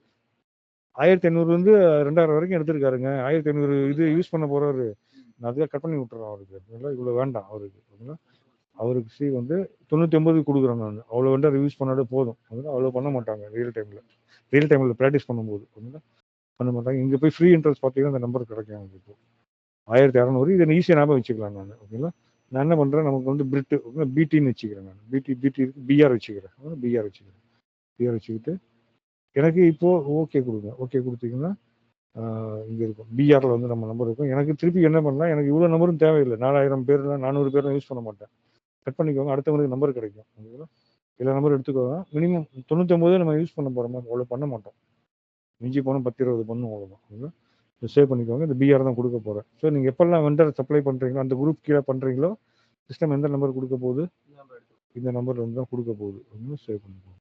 1500 வந்து 2000 வரைக்கும் எடுத்திருக்காருங்க. 1500 இது யூஸ் பண்ண போகிறாரு. நான் அதில் கட் பண்ணி விட்டுறேன் அவருக்கு. இல்லை இவ்வளோ வேண்டாம் அவருக்கு. ஓகேங்களா? அவருக்கு சி வந்து 99 கொடுக்குறேன் நான். அவ்வளோ வந்து யூஸ் பண்ணாலே போதும். அவ்வளோ பண்ண மாட்டாங்க ரியல் டைமில் ப்ராக்டிஸ் பண்ணும்போது. ஓகேங்களா? பண்ண மாட்டாங்க. இங்கே போய் ஃப்ரீ இன்ட்ரெஸ்ட் பார்த்தீங்கன்னா அந்த நம்பர் கிடைக்கும் எனக்கு. இப்போ 1600 இதை ஈஸியாக ஞாபகம் வச்சுக்கலாம் நான். ஓகேங்களா? நான் என்ன பண்ணுறேன், நமக்கு வந்து பிரிட்டு பிடின்னு வச்சுக்கிறேன் நான். பிடி பிஆர் வச்சுக்கிறேன். பிஆர் வச்சுக்கிட்டு எனக்கு இப்போது ஓகே கொடுங்க. ஓகே கொடுத்தீங்கன்னா இங்கே இருக்கும். பிஆரில் வந்து நம்ம நம்பர் இருக்கும். எனக்கு திருப்பி என்ன பண்ணலாம், எனக்கு இவ்வளோ நம்பரும் தேவையில்லை. 4000 பேர்லாம் 400 பேர்லாம் யூஸ் பண்ண மாட்டேன். கட் பண்ணிக்கோங்க. அடுத்தவங்களுக்கு நம்பர் கிடைக்கும். ஓகேங்களா? எல்லா நம்பரும் எடுத்துக்கோங்க. மினிமம் 99 நம்ம யூஸ் பண்ண போகிறோம். அவ்வளோ பண்ண மாட்டோம். மிஞ்சி போனால் 10-20 பண்ணும். அவ்வளோதான். சேவ் பண்ணிக்கோங்க. இந்த பிஆர் தான் கொடுக்க போகிறேன். ஸோ நீங்கள் எப்பெல்லாம் வெண்டர் சப்ளை பண்ணுறீங்களோ அந்த குரூப் கீழே பண்ணுறீங்களோ சிஸ்டம் எந்த நம்பர் கொடுக்க போகுது, இந்த நம்பர் வந்து தான் கொடுக்க போகுது. சேவ் பண்ணிக்கோங்க.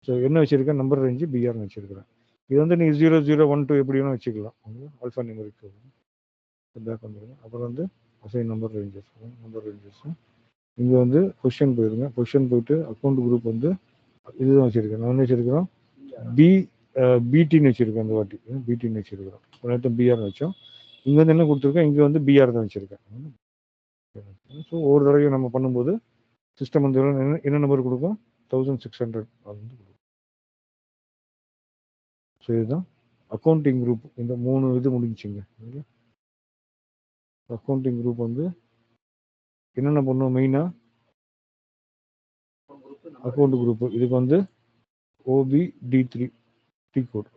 ஸோ என்ன வச்சுருக்கேன், நம்பர் ரேஞ்சு பிஆர்னு வச்சுருக்கிறேன். இது வந்து நீங்கள் 0012 எப்படி வேணும் வச்சுக்கலாம். ஆல்ஃபா நியூமரிக் பேக் வந்துடுங்க. அப்புறம் வந்து அசைன் நம்பர் ரேஞ்சஸ் இங்கே வந்து பொசிஷன் போயிருங்க. பொசிஷன் போயிட்டு அக்கௌண்ட் குரூப் வந்து இதுதான் வச்சுருக்கேன். நான் என்ன வச்சுருக்கிறோம், பிடின்னு வச்சுருக்கேன். அந்த வாட்டி பிடின்னு வச்சுருக்கிறோம். நேற்று பிஆர்னு வச்சோம். இங்கே வந்து என்ன கொடுத்துருக்கேன், இங்கே வந்து பிஆர் தான் வச்சுருக்கேன். ஸோ ஒரு தடவையும் நம்ம பண்ணும்போது சிஸ்டம் வந்து என்ன நம்பர் கொடுக்கும், 1600 அது வந்து ஸோ இதுதான் அக்கௌண்டிங் குரூப். இந்த 3 இது முடிஞ்சுங்க. அக்கௌண்டிங் குரூப் வந்து என்னென்ன பண்ணும் மெயினாக அக்கௌண்ட் குரூப். இதுக்கு வந்து OBD3 டி கோட்,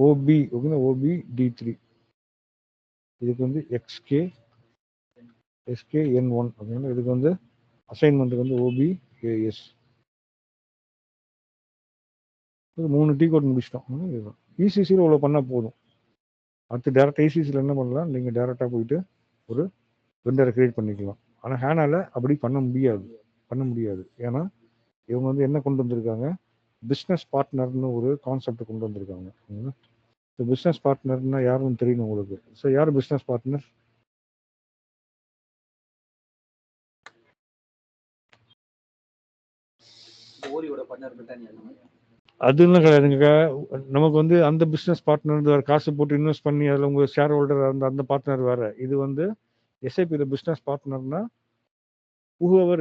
OB ஓகேங்களா, OBD3. இதுக்கு வந்து SKN1 ஓகேங்களா. இதுக்கு வந்து அசைன்மெண்ட்டுக்கு வந்து OBAS. இது 3 டி கோட் முடிச்சிட்டோம். இதுதான் ECCயில் இவ்வளோ பண்ணால் போதும். அடுத்து டேரெக்டாக ECCயில் என்ன பண்ணலாம், நீங்கள் டேரெக்டாக போயிட்டு ஒரு வெண்டரை கிரியேட் பண்ணிக்கலாம். ஆனால் ஹேனால அப்படி பண்ண முடியாது. ஏன்னா இவங்க வந்து என்ன கொண்டு வந்திருக்காங்க, பிஸ்னஸ் பார்ட்னர்னு ஒரு கான்செப்ட் கொண்டு வந்திருக்காங்க. பிஸ்னஸ் பார்ட்னர்னா யாருன்னு தெரியணும் உங்களுக்கு. ஸோ யார் பிஸ்னஸ் பார்ட்னர்? அதுலாம் கிடையாதுங்க. நமக்கு வந்து அந்த பிஸ்னஸ் பார்ட்னர் வேறு, காசு போட்டு இன்வெஸ்ட் பண்ணி அதில் உங்கள் ஷேர் ஹோல்டர் இருந்த அந்த பார்ட்னர் வேறு. இது வந்து எஸ்ஐபியில் business பார்ட்னர்னா whoever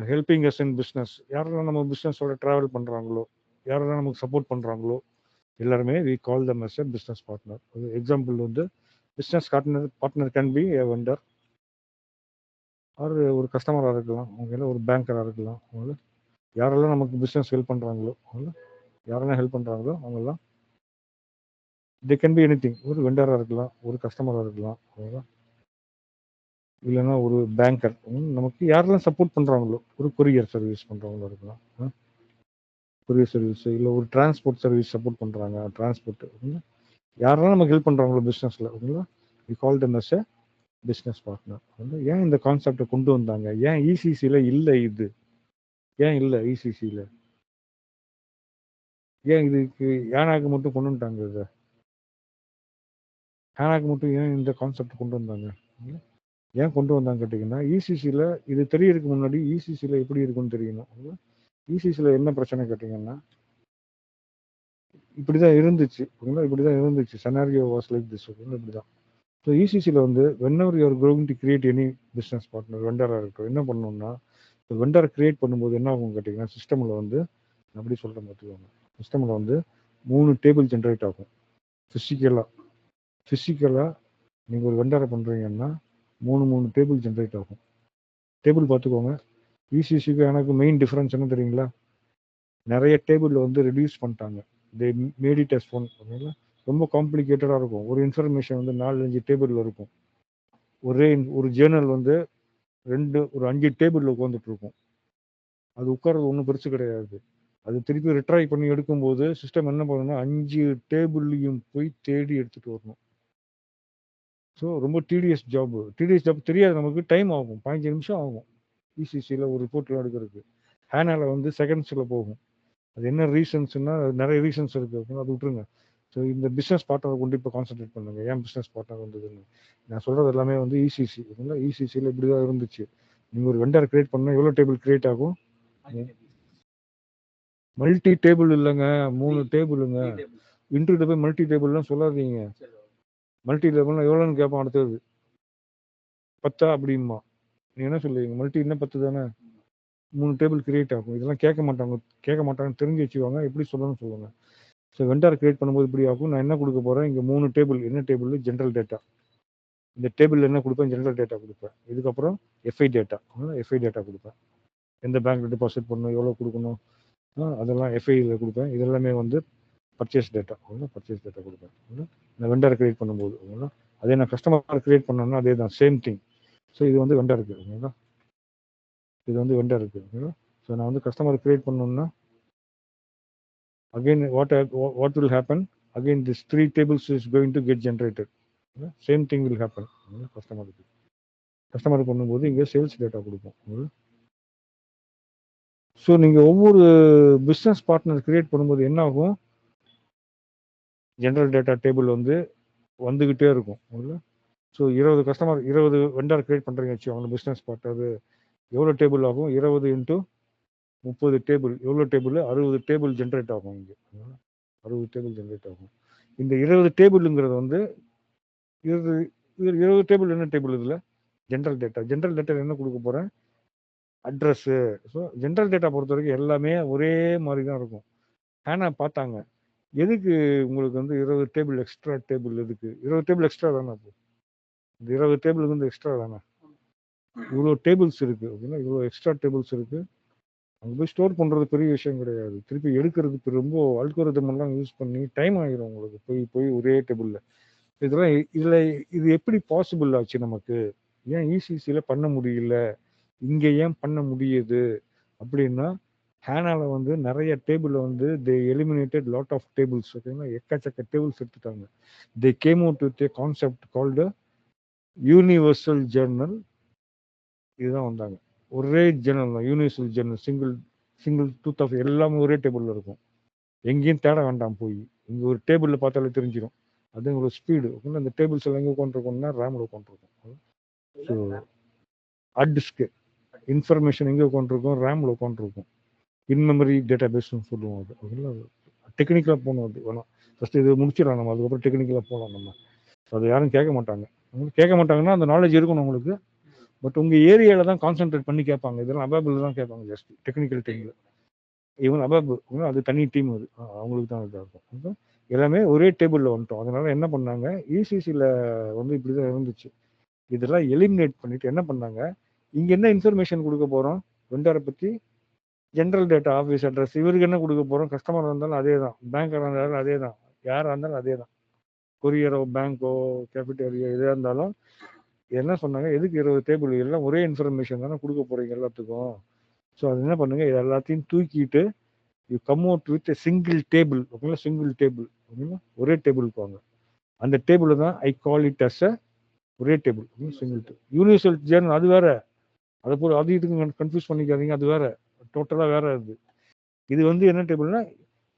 helping us in business, யாரெல்லாம் நம்ம பிஸ்னஸோட ட்ராவல் பண்ணுறாங்களோ, யாரெல்லாம் நமக்கு சப்போர்ட் பண்ணுறாங்களோ எல்லாருமே we call them as a business partner. Example வந்து business partner can be a vendor, ஒரு கஸ்டமராக இருக்கலாம், அவங்க ஒரு பேங்கராக இருக்கலாம். அவங்க யாரெல்லாம் நமக்கு பிஸ்னஸ் ஹெல்ப் பண்ணுறாங்களோ, அவங்கெல்லாம் they can be anything. ஒரு வெண்டராக இருக்கலாம், ஒரு கஸ்டமராக இருக்கலாம், இல்லைன்னா ஒரு பேங்கர். நமக்கு யாரெல்லாம் சப்போர்ட் பண்ணுறாங்களோ, ஒரு கொரியர் சர்வீஸ் பண்ணுறவங்களோ இருக்கலாம், கொரியர் சர்வீஸ், இல்லை ஒரு டிரான்ஸ்போர்ட் சர்வீஸ் சப்போர்ட் பண்ணுறாங்க, டிரான்ஸ்போர்ட், யாரெல்லாம் நமக்கு ஹெல்ப் பண்ணுறாங்களோ பிஸ்னஸில், ஓகேங்களா, we call them as a business partner. ஏன் இந்த கான்செப்டை கொண்டு வந்தாங்க, ஏன் இசிசியில் இல்லை, இது ஏன் இல்லை இசிசியில், ஏன் இதுக்கு ஏனாக்கு மட்டும் கொண்டு வந்துட்டாங்க, இதை ஏனாக்கு மட்டும் ஏன் இந்த கான்செப்ட் கொண்டு வந்தாங்க, ஏன் கொண்டு வந்தாங்க கேட்டிங்கன்னா, இசிசியில் இது தெரியறதுக்கு முன்னாடி இசிசியில் எப்படி இருக்குன்னு தெரியணும். இசிசியில் என்ன பிரச்சனை கேட்டிங்கன்னா, இப்படி தான் இருந்துச்சு, scenario was like this, இப்படி தான். ஸோ இசிசியில் வந்து whenever you are going to create any business partner, வெண்டராக இருக்கட்டும், என்ன பண்ணணும்னா, வெண்டரை கிரியேட் பண்ணும்போது என்ன ஆகும் கேட்டிங்கன்னா, சிஸ்டமில் வந்து அப்படி சொல்கிறேன் பார்த்துக்கோங்க, சிஸ்டமில் வந்து 3 டேபிள் ஜென்ரேட் ஆகும். ஃபிசிக்கலாக நீங்கள் ஒரு வெண்டரை பண்ணுறீங்கன்னா 3 டேபிள் ஜென்ரேட் ஆகும். டேபிள் பார்த்துக்கோங்க. இசிசிக்கு எனக்கு மெயின் டிஃப்ரென்ஸ் என்ன தெரியுங்களா, நிறைய டேபிள் வந்து ரெடியூஸ் பண்ணிட்டாங்க. They made it as one. ரொம்ப காம்ப்ளிகேட்டடாக இருக்கும். ஒரு இன்ஃபர்மேஷன் வந்து 4-5 டேபிளில் இருக்கும். ஒரு ஜேர்னல் வந்து ஒரு 5 டேபிளில் உட்காந்துட்டு இருக்கும். அது உட்கார்றது ஒன்றும் பெருசு கிடையாது. அது திருப்பி ரிட்ரை பண்ணி எடுக்கும்போது சிஸ்டம் என்ன பண்ணணும்னா 5 டேபிள்லையும் போய் தேடி எடுத்துகிட்டு வரணும். ஸோ ரொம்ப டிடிஎஸ் ஜாப் தெரியாது நமக்கு, டைம் ஆகும், 15 நிமிஷம் ஆகும் இசிசியில் ஒரு ரிப்போர்ட்லாம் எடுக்கிறதுக்கு. ஹேனால வந்து செகண்ட்ஸில் போகும். அது என்ன ரீசன்ஸ்னா, நிறைய ரீசன்ஸ் இருக்குது, அது விட்டுருங்க. ஸோ இந்த பிஸ்னஸ் பார்ட்னரை கொண்டு இப்போ கான்சென்ட்ரேட் பண்ணுங்க. ஏன் பிஸ்னஸ் பார்ட்னர் வந்ததுன்னு நான் சொல்கிறது எல்லாமே வந்து இசிசி. இசிசியில் இப்படி தான் இருந்துச்சு. நீங்கள் ஒரு வெண்டர் கிரியேட் பண்ணால் எவ்வளோ டேபிள் கிரியேட் ஆகும்? மல்டி டேபிள் இல்லைங்க, 3 டேபிளுங்க. இன்டர்வியூ போய் மல்டி டேபிள்லாம் சொல்லாதீங்க. மல்டி டேபிள்னா எவ்வளோன்னு கேட்பான் அடுத்தது. 10 அப்படிமா நீ என்ன சொல்லுவீங்க? மல்டின்னா 10 தானே, 3 டேபிள் கிரியேட் ஆகும். இதெல்லாம் கேட்க மாட்டாங்கன்னு தெரிஞ்சு வச்சுக்குவாங்க. எப்படி சொல்லணும்னு சொல்லுவாங்க. ஸோ வெண்டர் கிரியேட் பண்ணும்போது இப்படி ஆகும். நான் என்ன கொடுக்க போகிறேன், இங்கே 3 டேபிள். என்ன டேபிள்? General data. இந்த டேபிள் என்ன கொடுப்பேன்? ஜென்ரல் டேட்டா கொடுப்பேன். இதுக்கப்புறம் எஃப்ஐ டேட்டா கொடுப்பேன். எந்த பேங்க்ல டெபாசிட் பண்ணணும், எவ்வளோ கொடுக்கணும், அதெல்லாம் எஃப்ஐயில் கொடுப்பேன். இதெல்லாமே வந்து பர்ச்சேஸ் டேட்டா கொடுப்பேன். நான் வெண்டர் கிரியேட் பண்ணும்போது அதே நான் கஸ்டமர் கிரியேட் பண்ணேன்னா அதே தான், சேம் திங். ஸோ இது வந்து வெண்டர் இருக்குது. ஸோ நான் வந்து கஸ்டமர் கிரியேட் பண்ணணும்னா again what will happen, again this 3 tables is going to get generated. Same thing will happen. Customer பண்ணும்போது இங்கே சேல்ஸ் டேட்டா கொடுப்போம். ஸோ நீங்கள் ஒவ்வொரு பிஸ்னஸ் பார்ட்னர் கிரியேட் பண்ணும்போது என்ன ஆகும், ஜென்ரல் டேட்டா டேபிள் வந்து வந்துக்கிட்டே இருக்கும். ஸோ 20 வெண்டர் கிரியேட் பண்ணுறீங்க வச்சு அவங்க பிஸ்னஸ் பார்ட்னர் எவ்வளோ டேபிள் ஆகும்? 20 × 30 டேபிள். எவ்வளோ டேபிள்? 60 டேபிள் ஜென்ரேட் ஆகும். இங்கே 60 டேபிள் ஜென்ரேட் ஆகும். இந்த 20 டேபிளுங்கிறது வந்து 20 டேபிள் என்ன டேபிள்? இதில் ஜென்ரல் டேட்டா என்ன கொடுக்க போகிறேன்? அட்ரஸ்ஸு. ஸோ ஜென்ரல் டேட்டா பொறுத்த வரைக்கும் எல்லாமே ஒரே மாதிரி தான் இருக்கும். ஆனால் பார்த்தாங்க எதுக்கு உங்களுக்கு வந்து 20 டேபிள் எக்ஸ்ட்ரா டேபிள் எதுக்கு? 20 டேபிள் எக்ஸ்ட்ரா தானே அப்போ. இந்த 20 டேபிளுக்கு வந்து எக்ஸ்ட்ரா தானே. இவ்வளோ டேபிள்ஸ் இருக்கு அப்படின்னா இவ்வளோ எக்ஸ்ட்ரா டேபிள்ஸ் இருக்கு. அங்கே போய் ஸ்டோர் பண்ணுறது பெரிய விஷயம் கிடையாது. திருப்பி எடுக்கிறதுக்கு ரொம்ப அல்கோரிதம் எல்லாம் யூஸ் பண்ணி டைம் ஆகிரும் உங்களுக்கு. போய் போய் ஒரே டேபிளில் இதெல்லாம் இதில் இது எப்படி பாசிபிள் ஆச்சு நமக்கு? ஏன் இசிசியில் பண்ண முடியல, இங்கே ஏன் பண்ண முடியுது அப்படின்னா, ஹேனால வந்து நிறைய டேபிள் வந்து they eliminated lot of tables. ஓகேங்களா, எக்கச்சக்க டேபிள்ஸ் எடுத்துட்டாங்க. They came out with a concept called universal journal. இதுதான் வந்தாங்க. ஒரே ஜேர்னல் தான், யூனிவர்சல் ஜேர்னல். சிங்கிள் சிங்கிள் டூத் ஆஃப் எல்லாமே ஒரே டேபிளில் இருக்கும். எங்கேயும் தேட வேண்டாம் போய். இங்கே ஒரு டேபிளில் பார்த்தாலே தெரிஞ்சிடும். அது ஒரு ஸ்பீடு. அந்த டேபிள்ஸ் எல்லாம் எங்கே உட்காந்துருக்கோம்னா ரேமில் உட்காந்துருக்கும். ஸோ ஹார்ட் டிஸ்க்கு இன்ஃபர்மேஷன் எங்கே உட்காந்துருக்கும்? ரேமில் உட்காந்துருக்கும். இன்மெமரி டேட்டா பேஸ்ன்னு சொல்லுவோம். அது ஓகேங்களா, டெக்னிக்கலாக போகணும். அது வேணாம், ஃபஸ்ட்டு இது முடிச்சிடலாம் நம்ம, அதுக்கப்புறம் டெக்னிக்கலாக போகலாம் நம்ம. அது யாரும் கேட்க மாட்டாங்க. கேட்க மாட்டாங்கன்னா அந்த நாலேஜ் இருக்கணும் உங்களுக்கு. பட் உங்கள் ஏரியாவில் தான் கான்சென்ட்ரேட் பண்ணி கேட்பாங்க. இதெல்லாம் அபாபிள் தான் கேட்பாங்க. ஜஸ்ட் டெக்னிக்கல் டீமில் இவங்க அபாபிள், அது தனி டீம். அது அவங்களுக்கு தான் இதாக இருக்கும். எல்லாமே ஒரே டேபிளில் வந்துட்டோம். அதனால என்ன பண்ணாங்க, இசிசியில் வந்து இப்படி தான் இருந்துச்சு. இதெல்லாம் எலிமினேட் பண்ணிட்டு என்ன பண்ணாங்க, இங்கே என்ன இன்ஃபர்மேஷன் கொடுக்க போகிறோம்? வெண்டரை பற்றி ஜென்ரல் டேட்டா, ஆஃபீஸ் அட்ரஸ். இவருக்கு என்ன கொடுக்க போகிறோம்? கஸ்டமர் இருந்தாலும் அதே தான், பேங்காக இருந்தாலும் அதே தான், யாராக இருந்தாலும் அதே தான். கொரியரோ பேங்க்கோ கேபிட்டரியோ எதாக இருந்தாலும் என்ன சொன்னாங்க, எதுக்கு 20 டேபிள்? எல்லாம் ஒரே இன்ஃபர்மேஷன் தானே கொடுக்க போகிறீங்க எல்லாத்துக்கும். ஸோ அது என்ன பண்ணுங்க, இது எல்லாத்தையும் தூக்கிட்டு you come out with single table. ஓகேங்களா, சிங்கிள் டேபிள். ஓகேங்களா, ஒரே டேபிளுக்கு வாங்க. அந்த டேபிள் தான் ஐ கால் இட் அஸ் அ ஒரே table, single table. Universal Journal அது வேற. அதை போல அது இதுக்கு கன்ஃபியூஸ் பண்ணிக்காதீங்க, அது வேற, டோட்டலாக வேற. இது வந்து என்ன டேபிள்னா,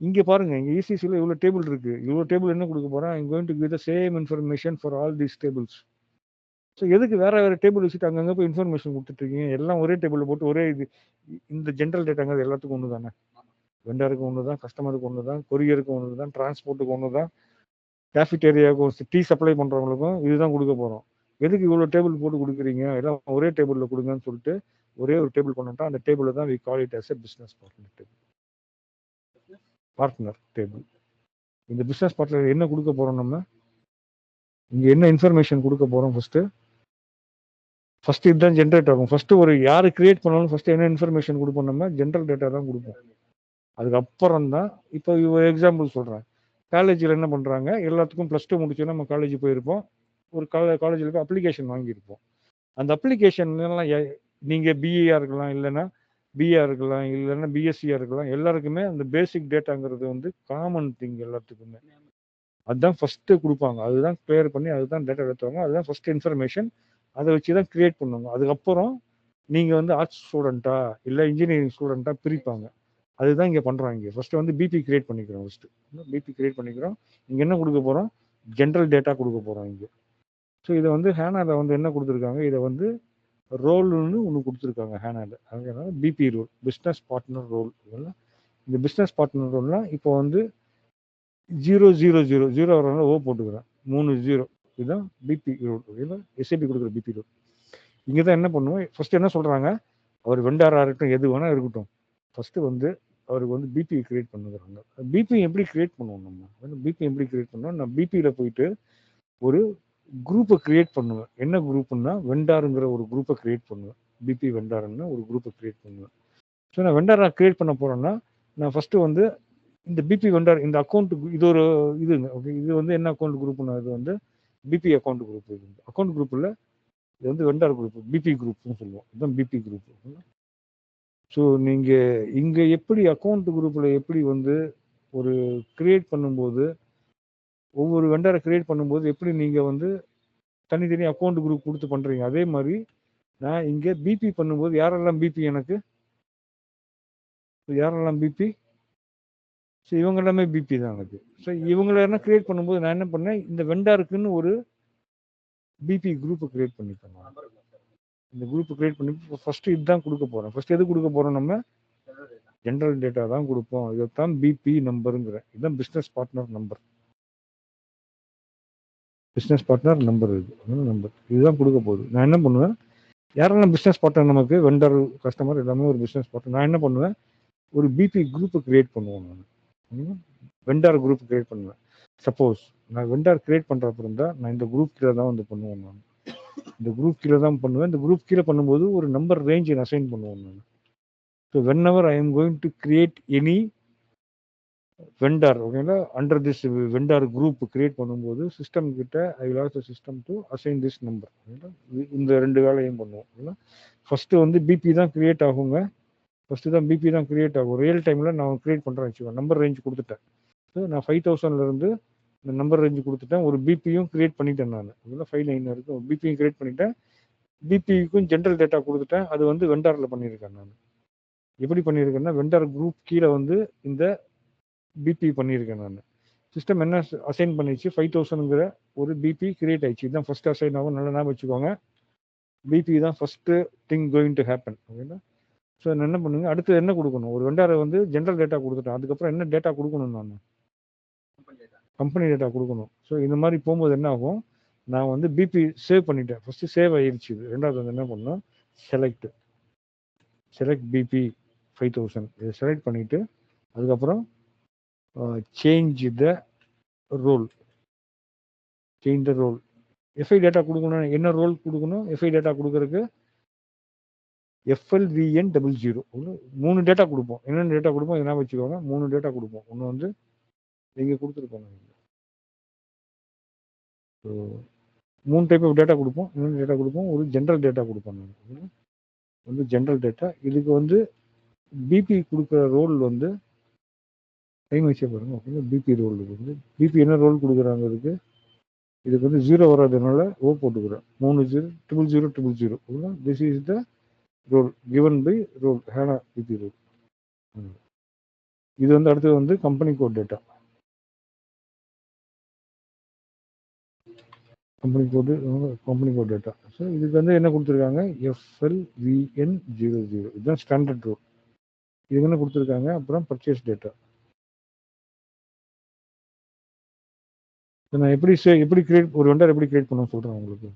இங்கே பாருங்க, இங்கே இசிசியில் இவ்வளோ டேபிள் இருக்கு. இவ்வளோ டேபிள் என்ன கொடுக்க போகிறேன்? I'm going to give the same information for all these tables. So எதுக்கு வேற வேற டேபிள் வச்சுட்டு அங்கங்கே போய் இன்ஃபர்மேஷன் கொடுத்துட்டு இருக்கீங்க? எல்லாம் ஒரே டேபிளில் போட்டு ஒரே இது. இந்த ஜென்ரல் டேட்டாங்கிறது எல்லாத்துக்கும் ஒன்று தானே. வெண்டருக்கு ஒன்று தான், கஸ்டமருக்கு ஒன்று தான், கொரியருக்கு ஒன்று தான், டிரான்ஸ்போர்ட்டுக்கு ஒன்று தான், கேஃபிட்டேரியாவுக்கும் டீ சப்ளை பண்ணுறவங்களுக்கும் இதுதான் கொடுக்க போகிறோம். எதுக்கு இவ்வளோ டேபிள் போட்டு கொடுக்குறீங்க? எல்லாம் ஒரே டேபிளில் கொடுங்கன்னு சொல்லிட்டு ஒரே ஒரு டேபிள் பண்ணிட்டா அந்த டேபிளை தான் we call it as a business partner table. Partner table. இந்த பிஸ்னஸ் பார்ட்னர் என்ன கொடுக்க போகிறோம்? நம்ம இங்கே என்ன இன்ஃபர்மேஷன் கொடுக்க போகிறோம்? ஃபஸ்ட்டு இதுதான் ஜென்ரேட் ஆகும். ஃபஸ்ட்டு ஒரு யார் கிரியேட் பண்ணாலும் ஃபஸ்ட்டு என்ன இன்ஃபர்மேஷன் கொடுப்போம்? நம்ம ஜென்ரல் டேட்டா தான் கொடுப்போம். அதுக்கப்புறம் தான் இப்போ எக்ஸாம்பிள் சொல்கிறேன். காலேஜில் என்ன பண்ணுறாங்க, எல்லாத்துக்கும் +2 முடிச்சோன்னா நம்ம காலேஜ் போயிருப்போம். ஒரு காலேஜில் போய் அப்ளிகேஷன் வாங்கியிருப்போம். அந்த அப்ளிகேஷன்லாம் நீங்கள் பிஏஆ இருக்கலாம், இல்லைன்னா பிஏஆ இருக்கலாம், இல்லைன்னா பிஎஸ்சியாக இருக்கலாம். எல்லாருக்குமே அந்த பேசிக் டேட்டாங்கிறது வந்து காமன் திங் எல்லாத்துக்குமே. அதுதான் ஃபஸ்ட்டு கொடுப்பாங்க. அதுதான் கிளியர் பண்ணி அதுதான் டேட்டா எடுத்துவாங்க. அதுதான் ஃபஸ்ட்டு இன்ஃபர்மேஷன். அதை வச்சு தான் கிரியேட் பண்ணுவாங்க. அதுக்கப்புறம் நீங்கள் வந்து ஆர்ட்ஸ் ஸ்டூடெண்ட்டா இல்லை இன்ஜினியரிங் ஸ்டூடெண்ட்டாக பிரிப்பாங்க. அதுதான் இங்கே பண்ணுறாங்க. இங்கே ஃபஸ்ட்டு வந்து பிபி கிரியேட் பண்ணிக்கிறோம். பிபி கிரியேட் பண்ணிக்கிறோம். இங்கே என்ன கொடுக்க போகிறோம்? ஜென்ரல் டேட்டா கொடுக்க போகிறோம் இங்கே. ஸோ இதை வந்து ஹேனாவில் வந்து என்ன கொடுத்துருக்காங்க, இதை வந்து ரோல்னு ஒன்று கொடுத்துருக்காங்க ஹேனாவில். அதனால BP role, business partner role. இந்த பிஸ்னஸ் பார்ட்னர் ரோல்னால் இப்போ வந்து 000 வரனால ஓ போட்டுக்கிறேன், 3 0. இதுதான் பிபி ரோல். ஓகேங்களா, எஸ்ஏபி கொடுக்குற பிபி ரோல். இங்கே தான் என்ன பண்ணுவோம், ஃபஸ்ட்டு என்ன சொல்கிறாங்க, அவர் வெண்டாராக இருக்கட்டும், எது வேணால் இருக்கட்டும், ஃபஸ்ட்டு வந்து அவருக்கு வந்து பிபி கிரியேட் பண்ணுறாங்க. பிபி எப்படி கிரியேட் பண்ணுவோம்? நம்ம பிபி எப்படி கிரியேட் பண்ணுவோம்? நான் பிபியில் போயிட்டு ஒரு குரூப்பை கிரியேட் பண்ணுவேன். என்ன குரூப்புன்னா, வெண்டாருங்கிற ஒரு குரூப்பை கிரியேட் பண்ணுவேன். பிபி வெண்டாருன்னு ஒரு குரூப்பை கிரியேட் பண்ணுவேன். ஸோ நான் வெண்டாராக கிரியேட் பண்ண போகிறேன்னா, நான் ஃபஸ்ட்டு வந்து இந்த பிபி வெண்டார் இந்த அக்கௌண்ட்டுக்கு இது ஒரு இதுங்க. ஓகே, இது வந்து என்ன அக்கௌண்ட் குரூப்னா, இது வந்து பிபி அக்கௌண்ட் குரூப். இது அக்கௌண்ட் குரூப்பில் இது வந்து வெண்டார் குரூப், பிபி குரூப்னு சொல்லுவோம். இதுதான் பிபி குரூப். ஸோ நீங்கள் இங்கே எப்படி அக்கௌண்ட் குரூப்பில் எப்படி வந்து ஒரு கிரியேட் பண்ணும்போது, ஒவ்வொரு வெண்டரை கிரியேட் பண்ணும்போது எப்படி நீங்கள் வந்து தனித்தனி அக்கௌண்ட் குரூப் கொடுத்து பண்ணுறீங்க, அதே மாதிரி நான் இங்கே பிபி பண்ணும்போது யாரெல்லாம் பிபி எனக்கு, யாரெல்லாம் பிபி, ஸோ இவங்க எல்லாமே பிபி தான் எனக்கு. ஸோ இவங்கள என்ன கிரியேட் பண்ணும்போது நான் என்ன பண்ணேன், இந்த வெண்டாருக்குன்னு ஒரு பிபி குரூப்பை கிரியேட் பண்ணிப்பேன். இந்த குரூப் கிரியேட் பண்ணி ஃபஸ்ட்டு இதுதான் கொடுக்க போகிறேன். ஃபஸ்ட்டு எது கொடுக்க போகிறோம்? நம்ம ஜென்ரல் டேட்டா தான் கொடுப்போம். இதைத்தான் பிபி நம்பருங்கிறேன். இதுதான் business partner number. Business partner number number இதுதான் கொடுக்க போகுது. நான் என்ன பண்ணுவேன், யாரெல்லாம் பிஸ்னஸ் பார்ட்னர், நமக்கு வெண்டர் கஸ்டமர் எல்லாமே ஒரு பிஸ்னஸ் பார்ட்னர். நான் என்ன பண்ணுவேன், ஒரு பிபி குரூப்பை கிரியேட் பண்ணுவோம். நான் வெண்டார் குரூப் கிரியேட் பண்ணுவேன். சப்போஸ் நான் வெண்டார் கிரியேட் பண்ணுற அப்புறம் தான் நான் இந்த குரூப் கீழே தான் வந்து பண்ணுவேன். நான் இந்த குரூப் கீழே தான் பண்ணுவேன். இந்த குரூப் கீழே பண்ணும்போது ஒரு நம்பர் ரேஞ்சை அசைன் பண்ணுவேன் நான். So whenever I am going to create any vendor, ஓகேங்களா, under this vendor group create பண்ணும்போது சிஸ்டம் கிட்ட I will ask the system to assign this number. இந்த 2 வேலையும் பண்ணுவோம். ஃபர்ஸ்ட் வந்து பிபி தான் கிரியேட் ஆகுங்க. ஃபர்ஸ்ட் தான் பிபி தான் கிரியேட் ஆகும். ரியல் டைமில் நான் கிரியேட் பண்ணுறேன் வச்சுக்கோங்க. நம்பர் ரேஞ்ச் கொடுத்துட்டேன். ஸோ நான் 5000 இந்த நம்பர் ரேஞ்சு கொடுத்துட்டேன். ஒரு பிபியும் கிரியேட் பண்ணிட்டேன். நான் இதில் 59 இருக்கு. ஒரு பிபியும் கிரியேட் பண்ணிட்டேன். பிபிக்கும் ஜென்ரல் டேட்டா கொடுத்துட்டேன். அது வந்து வெண்டாரில் பண்ணியிருக்கேன். நான் எப்படி பண்ணியிருக்கேன்னா வெண்டார் குரூப் கீழே வந்து இந்த பிபி பண்ணியிருக்கேன். நான் சிஸ்டம் என்ன அசைன் பண்ணிச்சு, 5000ங்கிற ஒரு பிபி கிரியேட் ஆயிடுச்சு. இதுதான் ஃபர்ஸ்ட் அசைன் ஆகும். நல்லா ஞாபகம் வச்சுக்கோங்க. பிபி தான் first thing going to happen. ஓகேங்களா. ஸோ என்ன பண்ணுங்க, அடுத்து என்ன கொடுக்கணும், ஒரு வெண்டாரை வந்து ஜென்ரல் டேட்டா கொடுத்துட்டேன். அதுக்கப்புறம் என்ன டேட்டா கொடுக்கணும், நான் கம்பெனி டேட்டா கொடுக்கணும். ஸோ இந்த மாதிரி போகும்போது என்ன ஆகும், நான் வந்து பிபி சேவ் பண்ணிட்டேன். ஃபர்ஸ்ட் சேவ் ஆயிடுச்சு. ரெண்டாவது வந்து என்ன பண்ணணும், செலக்ட் பிபி 5000 இதை செலக்ட் பண்ணிட்டு அதுக்கப்புறம் change the role. FI data கொடுக்கணும். என்ன ரோல் கொடுக்கணும், எஃப்ஐ டேட்டா கொடுக்கறதுக்கு FLVN00 3 டேட்டா கொடுப்போம். என்னென்ன டேட்டா கொடுப்போம் என்ன வச்சுக்கோங்க. 3 டேட்டா கொடுப்போம். ஒன்று வந்து இங்கே கொடுத்துருக்கோம். 3 டைப் ஆஃப் டேட்டா கொடுப்போம். என்னென்ன டேட்டா கொடுப்போம், ஒரு ஜென்ரல் டேட்டா கொடுப்போம். வந்து ஜென்ரல் டேட்டா. இதுக்கு வந்து பிபி கொடுக்குற ரோல் வந்து டைம் வச்சே பாருங்க. ஓகேங்களா. பிபி ரோல் வந்து பிபி என்ன ரோல் கொடுக்குறாங்க, இதுக்கு வந்து 0 வராதுனால ஓ போட்டுக்கிறேன். 30000000. This is the role given by role ஹேனா பிபி ரோல். இது வந்து அடுத்தது வந்து company code data. Company code data. So இதுக்கு வந்து என்ன கொடுத்துருக்காங்க, FLVN00. இதுதான் ஸ்டாண்டர்ட் ரோல். இது என்ன கொடுத்துருக்காங்க. அப்புறம் பர்ச்சேஸ் டேட்டா. நான் எப்படி கிரியேட், ஒரு வெண்டர் எப்படி கிரியேட் பண்ண சொல்றேன் உங்களுக்கு.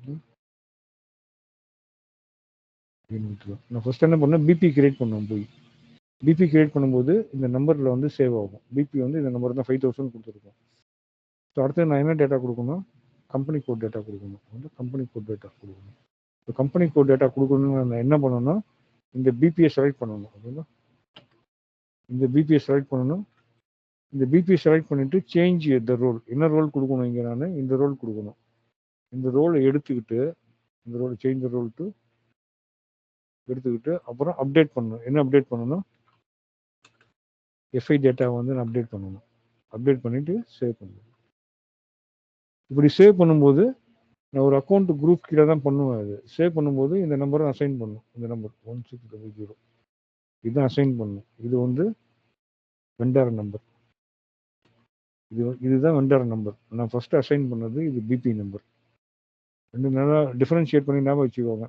நான் ஃபர்ஸ்ட் என்ன பண்ணேன், பிபி கிரியேட் பண்ணுவோம். போய் பிபி கிரியேட் பண்ணும்போது இந்த நம்பர்ல வந்து சேவ் ஆகும். பிபி வந்து இந்த நம்பர் தான் 5000 கொடுத்துருக்கோம். ஸோ அடுத்து நான் என்ன டேட்டா கொடுக்கணும், கம்பெனி கோட் டேட்டா கொடுக்கணும். வந்து கம்பெனி கோட் டேட்டா கொடுக்கணும். இப்போ கம்பெனி கோட் டேட்டா கொடுக்கணும்னு நான் என்ன பண்ணணும், இந்த பிபியை செலக்ட் பண்ணணும். ஓகேங்களா. இந்த பிபியை செலக்ட் பண்ணணும். இந்த பிபி செலக்ட் பண்ணிட்டு சேஞ்ச் த ரோல். என்ன ரோல் கொடுக்கணும் இங்கே, நான் இந்த ரோல் கொடுக்கணும். இந்த ரோலை எடுத்துக்கிட்டு இந்த ரோல் சேஞ்ச் ரோல் டு எடுத்துக்கிட்டு அப்புறம் அப்டேட் பண்ணணும். என்ன அப்டேட் பண்ணணும், எஃப்ஐ டேட்டா வந்து நான் அப்டேட் பண்ணணும். அப்டேட் பண்ணிட்டு சேவ் பண்ணணும். இப்படி சேவ் பண்ணும்போது நான் ஒரு அக்கௌண்ட் குரூப் கீழே தான் பண்ணுவேன். அது சேவ் பண்ணும்போது இந்த நம்பரை அசைன் பண்ணும். இந்த நம்பர் 1600 இதுதான் அசைன் பண்ணும். இது வந்து வெண்டார் நம்பர். இதுதான் வெண்டார் நம்பர். நான் ஃபர்ஸ்ட் அசைன் பண்ணது இது பிபி நம்பர். ரெண்டு நல்லா டிஃபரன்ஷியேட் பண்ணி ஞாபகம் வச்சுக்கோங்க.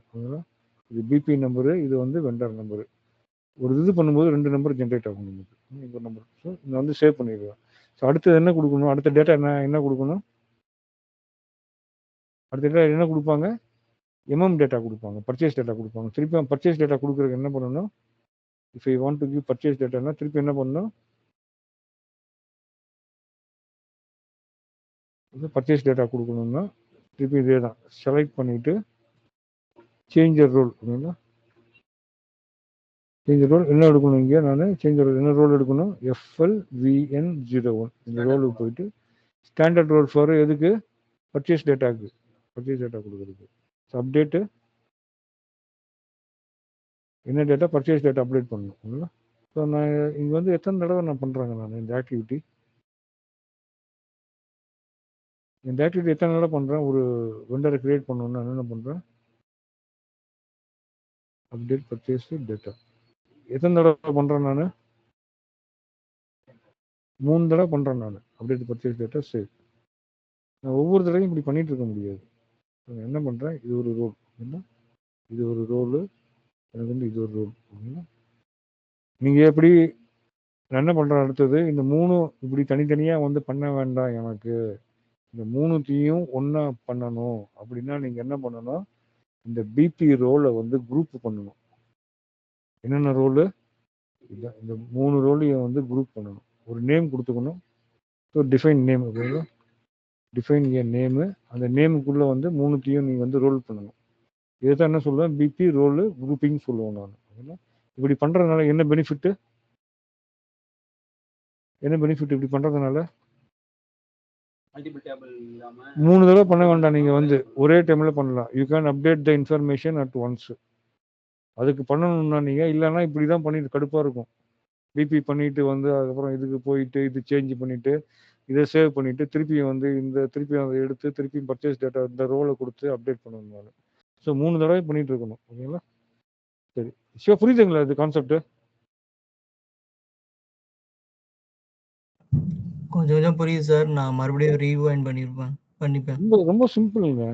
இது பிபி நம்பரு, இது வந்து வெண்டார் நம்பரு. ஒரு இது பண்ணும்போது 2 நம்பர் ஜென்ரேட் ஆகும் நமக்கு. இந்த நம்பர். ஸோ இதை வந்து சேவ் பண்ணிடுவேன். ஸோ அடுத்தது என்ன கொடுக்கணும், அடுத்த டேட்டா என்ன கொடுக்கணும், அடுத்த டேட்டா என்ன கொடுப்பாங்க, எம்எம் டேட்டா கொடுப்பாங்க, பர்ச்சேஸ் டேட்டா கொடுப்பாங்க. திருப்பி பர்ச்சேஸ் டேட்டா கொடுக்குறதுக்கு என்ன பண்ணணும், if I want to give purchase டேட்டானா திருப்பி என்ன பண்ணணும், பர்ச்சேஸ் டேட்டா கொடுக்கணும்னா திருப்பி இதே தான் செலக்ட் பண்ணிட்டு சேஞ்ச் ரோல். ஓகேங்களா. சேஞ்ச் ரோல் என்ன எடுக்கணும், இங்கே நான் சேஞ்ச் ரோல் என்ன ரோல் எடுக்கணும், FLVN01 இந்த ரோலுக்கு போயிட்டு ஸ்டாண்டர்ட் ரோல் ஃபார் எதுக்கு, பர்ச்சேஸ் டேட்டாக்கு, பர்ச்சேஸ் டேட்டா கொடுக்குறதுக்கு. அப்டேட்டு என்ன டேட்டா, பர்ச்சேஸ் டேட்டா அப்டேட் பண்ணணும். ஸோ நான் இங்கே வந்து எத்தனை தடவை நான் பண்ணுறாங்க, நான் இந்த ஆக்டிவிட்டி எத்தனை தடவை பண்ணுறேன், ஒரு வெண்டரை கிரியேட் பண்ணணும்னா என்ன பண்ணுறேன், அப்டேட் பர்ச்சேஸ் டேட்டா எத்தனை தடவை பண்ணுறேன், நான் 3 தடவை பண்ணுறேன். நான் அப்டேட் பர்ச்சேஸ் டேட்டா சேவ். நான் ஒவ்வொரு தடவையும் இப்படி பண்ணிட்டு இருக்க முடியாது. என்ன பண்ணுறேன், இது ஒரு ரோல், என்ன இது ஒரு ரோலு, எனக்கு வந்து இது ஒரு ரோல். நீங்கள் எப்படி நான் என்ன பண்ணுறேன், அடுத்தது இந்த 3 இப்படி தனித்தனியாக வந்து பண்ண வேண்டாம், எனக்கு இந்த 3த்தையும் ஒன்றா பண்ணணும் அப்படின்னா நீங்கள் என்ன பண்ணணும், இந்த பிபி ரோலை வந்து குரூப் பண்ணணும். என்னென்ன ரோலு, இந்த 3 ரோலையும் வந்து குரூப் பண்ணணும். ஒரு நேம் கொடுத்துக்கணும். ஸோ டிஃபைன் நேம் ஓகேங்களா, டிஃபைன் ஏ நேமு. அந்த நேமுக்குள்ளே வந்து மூணுத்தையும் நீங்கள் வந்து ரோல் பண்ணணும். இதை தான் என்ன சொல்லுவேன், பிபி ரோலு குரூப்பிங் சொல்லுவேன் நான். ஓகேங்களா, இப்படி பண்ணுறதுனால என்ன பெனிஃபிட்டு, என்ன பெனிஃபிட் இப்படி பண்ணுறதுனால? 3 தடவை பண்ண வேண்டாம், நீங்கள் வந்து ஒரே டைமில் பண்ணலாம். You can update the information at once. அதுக்கு பண்ணணும்னா நீங்கள், இல்லைன்னா இப்படி தான் பண்ணிட்டு கடுப்பாக இருக்கும். பிபி பண்ணிட்டு வந்து அதுக்கப்புறம் இதுக்கு போயிட்டு இது சேஞ்ச் பண்ணிட்டு இதை சேவ் பண்ணிட்டு திருப்பி வந்து திருப்பி அதை எடுத்து திருப்பி பர்ச்சேஸ் டேட்டா இந்த ரோலை கொடுத்து அப்டேட் பண்ணணும். ஸோ 3 தடவை பண்ணிட்டு இருக்கணும். ஓகேங்களா, சரி ஷிவா, புரியுதுங்களா இது கான்செப்ட்? கொஞ்சம் கொஞ்சம் புரியுது சார். நான் மறுபடியும் ரீவைண்ட் பண்ணிப்பேன். ரொம்ப ரொம்ப சிம்பிளுங்க,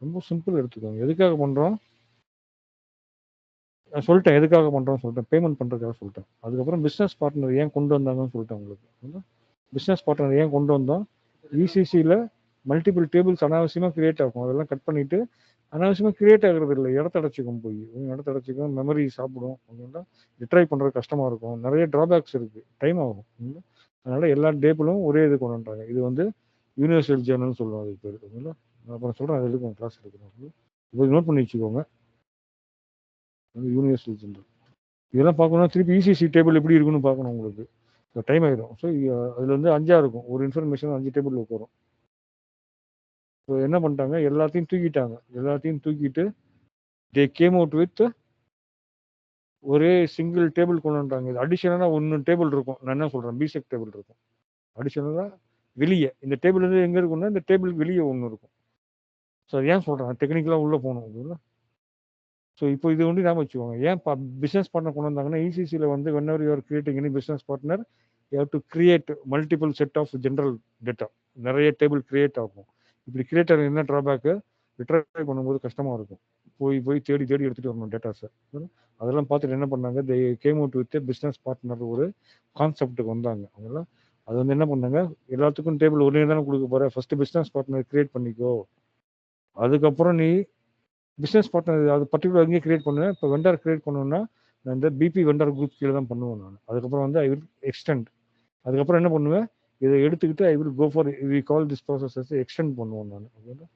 ரொம்ப சிம்பிள் எடுத்துக்கோங்க. எதுக்காக பண்ணுறோம் நான் சொல்லிட்டேன், எதுக்காக பண்ணுறோம் சொல்லிட்டேன், பேமெண்ட் பண்ணுறதுக்காக சொல்லிட்டேன். அதுக்கப்புறம் பிஸ்னஸ் பார்ட்னர் ஏன் கொண்டு வந்தாங்கன்னு சொல்லிட்டேன் உங்களுக்கு. பிஸ்னஸ் பார்ட்னர் ஏன் கொண்டு வந்தோம், இசிசியில் மல்டிபிள் டேபிள்ஸ் அனாவசியமாக கிரியேட் ஆகும், அதெல்லாம் கட் பண்ணிவிட்டு அனாவசியமாக கிரியேட் ஆகிறது இல்லை, இடத்த அடைச்சிக்கும், போய் இடத்த அடைச்சிக்கும், மெமரி சாப்பிடும். ஓகேங்களா, ரிட்ரை பண்ணுறது கஷ்டமாக இருக்கும், நிறைய ட்ராபேக்ஸ் இருக்குது, டைம் ஆகும். அதனால் எல்லா டேபிளும் ஒரே இது கொண்டு வந்துட்டாங்க. இது வந்து யூனிவர்சல் ஜேர்னல்னு சொல்லுவாங்க அதுக்கு பேர். ஓகேங்களா, நான் அப்புறம் சொல்கிறேன், அது இருக்கும் கிளாஸ் எடுக்கிறேன். இப்போ நோட் பண்ணி வச்சுக்கோங்க, யூனிவர்சல் ஜெனரல். இதெல்லாம் பார்க்கணும்னா திருப்பி இசிசி டேபிள் எப்படி இருக்குன்னு பார்க்கணும் உங்களுக்கு, டைம் ஆகிடும். ஸோ அதில் வந்து 5 இருக்கும், ஒரு இன்ஃபர்மேஷன் 5 டேபிள் வரும். ஸோ என்ன பண்ணிட்டாங்க, எல்லாத்தையும் தூக்கிட்டு தே கேம் அவுட் வித் ஒரே சிங்கிள் டேபிள் கொண்டு வந்துட்டாங்க. இது அடிஷனலாக 1 டேபிள் இருக்கும். நான் என்ன சொல்கிறேன், பிசெக் டேபிள் இருக்கும் அடிஷனலாக வெளியே. இந்த டேபிள் வந்து எங்கே இருக்குன்னா இந்த டேபிள் வெளியே 1 இருக்கும். ஸோ ஏன் சொல்கிறேன், டெக்னிக்கலாக உள்ளே போகணும். ஓகேங்களா, ஸோ இப்போ இது வந்து ஞாபகம் வச்சுக்கோங்க. ஏன் பிஸ்னஸ் பார்ட்னர் கொண்டு வந்தாங்கன்னா, இசிசியில் வந்து whenever you are creating any business partner, you have to create multiple set of general data. நிறைய டேபிள் கிரியேட் ஆகும். இப்படி கிரியேட் ஆகிற என்ன ட்ராபேக்கு, ரிட்ரை பண்ணும்போது கஷ்டமாக இருக்கும், போய் தேடி எடுத்துகிட்டு வரணும் டேட்டாஸை. அதெல்லாம் பார்த்துட்டு என்ன பண்ணாங்க, தே came out with business partner ஒரு கான்செப்ட்டுக்கு வந்தாங்க. அவங்களாம் அது வந்து என்ன பண்ணாங்க, எல்லாத்துக்கும் டேபிள் ஒரே தானே கொடுக்க போகிற, ஃபஸ்ட்டு பிஸ்னஸ் பார்ட்னர் கிரியேட் பண்ணிக்கோ, அதுக்கப்புறம் நீ பிஸ்னஸ் பார்ட்னர் அது பர்டிகுலர் அங்கேயே கிரியேட் பண்ணுவேன். இப்போ வெண்டர் கிரியேட் பண்ணணும்னா நான் இந்த பிபி வெண்டர் குரூப் கீழே தான் பண்ணுவேன் நான். அதுக்கப்புறம் வந்து ஐ வில் எக்ஸ்டெண்ட். அதுக்கப்புறம் என்ன பண்ணுவேன், இதை எடுத்துக்கிட்டு I will go for we call this process extend பண்ணுவேன் நான். ஓகேங்களா,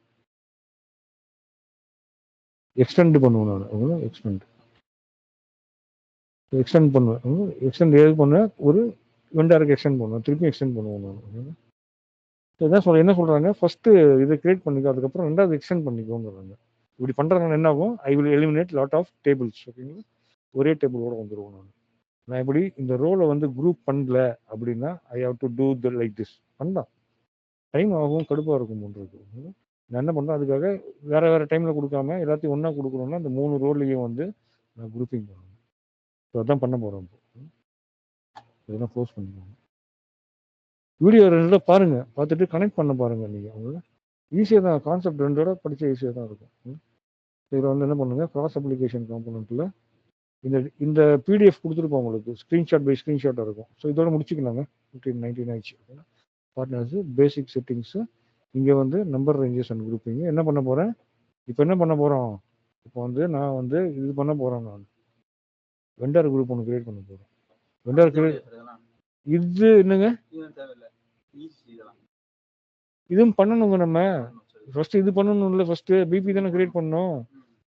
எக்ஸ்டெண்ட் பண்ணுவேன் நான். ஓகேங்களா, எக்ஸ்டெண்ட் பண்ணுவேன். எக்ஸ்டெண்ட் எது பண்ணுவேன், ஒரு வெண்டருக்கு எக்ஸ்டெண்ட் பண்ணுவேன், திருப்பி எக்ஸ்டெண்ட் பண்ணுவேன் நான். ஓகேங்களா, என்ன சொல்கிறாங்க, ஃபஸ்ட்டு இதை கிரியேட் பண்ணிக்கோ, அதுக்கப்புறம் ரெண்டாவது எக்ஸ்டெண்ட் பண்ணிக்கோங்கிறாங்க. இப்படி பண்ணுறதுனால என்ன ஆகும், I will eliminate lot of tables. ஓகேங்களா, ஒரே டேபிளோட வந்துடுவோம் நான் இப்படி இந்த ரோலை வந்து குரூப் பண்ணல அப்படின்னா I have to do the like this. பண்ணலாம், டைம் ஆகும், கடுப்பாக இருக்கும் பண்ணுறது. நான் என்ன பண்ணுறேன், அதுக்காக வேறு டைமில் கொடுக்காம எல்லாத்தையும் ஒன்றா கொடுக்கணும்னா இந்த 3 ரோல்லையும் வந்து நான் குரூப்பிங் பண்ணணும். ஸோ அதான் பண்ண போகிறோம். இதெல்லாம் க்ளோஸ் பண்ணிக்கோங்க. வீடியோ 2 தடவை பாருங்கள், பார்த்துட்டு கனெக்ட் பண்ண பாருங்கள். நீங்கள் அவங்க ஈஸியாக தான், கான்செப்ட் 2 தடவை படித்தா ஈஸியாக தான் இருக்கும். இதில் வந்து என்ன பண்ணுங்கள், கிராஸ் அப்ளிகேஷன் காம்பனண்ட்டில் இந்த பிடிஎஃப் கொடுத்துருப்போம் உங்களுக்கு, ஸ்க்ரீன்ஷாட் பை ஸ்க்ரீன்ஷாட்டாக இருக்கும். ஸோ இதோட முடிச்சுக்கலாங்க. 1519 ஆயிடுச்சு. பார்ட்னர்ஸு, பேசிக் செட்டிங்ஸு, இங்கே வந்து நம்பர் ரேஞ்சஸ் அண்ட் குரூப்பிங். என்ன பண்ண போகிறேன், இப்போ என்ன பண்ண போகிறோம், இப்போ வந்து நான் வந்து இது பண்ண போகிறேன், நான் வெண்டர் குரூப் ஒன்று கிரியேட் பண்ண போகிறேன். வெண்டர் கிரியேட் இது என்னங்க, இதுவும் பண்ணணுங்க. நம்ம ஃபஸ்ட்டு இது பண்ணணும் இல்லை, ஃபஸ்ட்டு பிபி தானே கிரியேட் பண்ணணும்.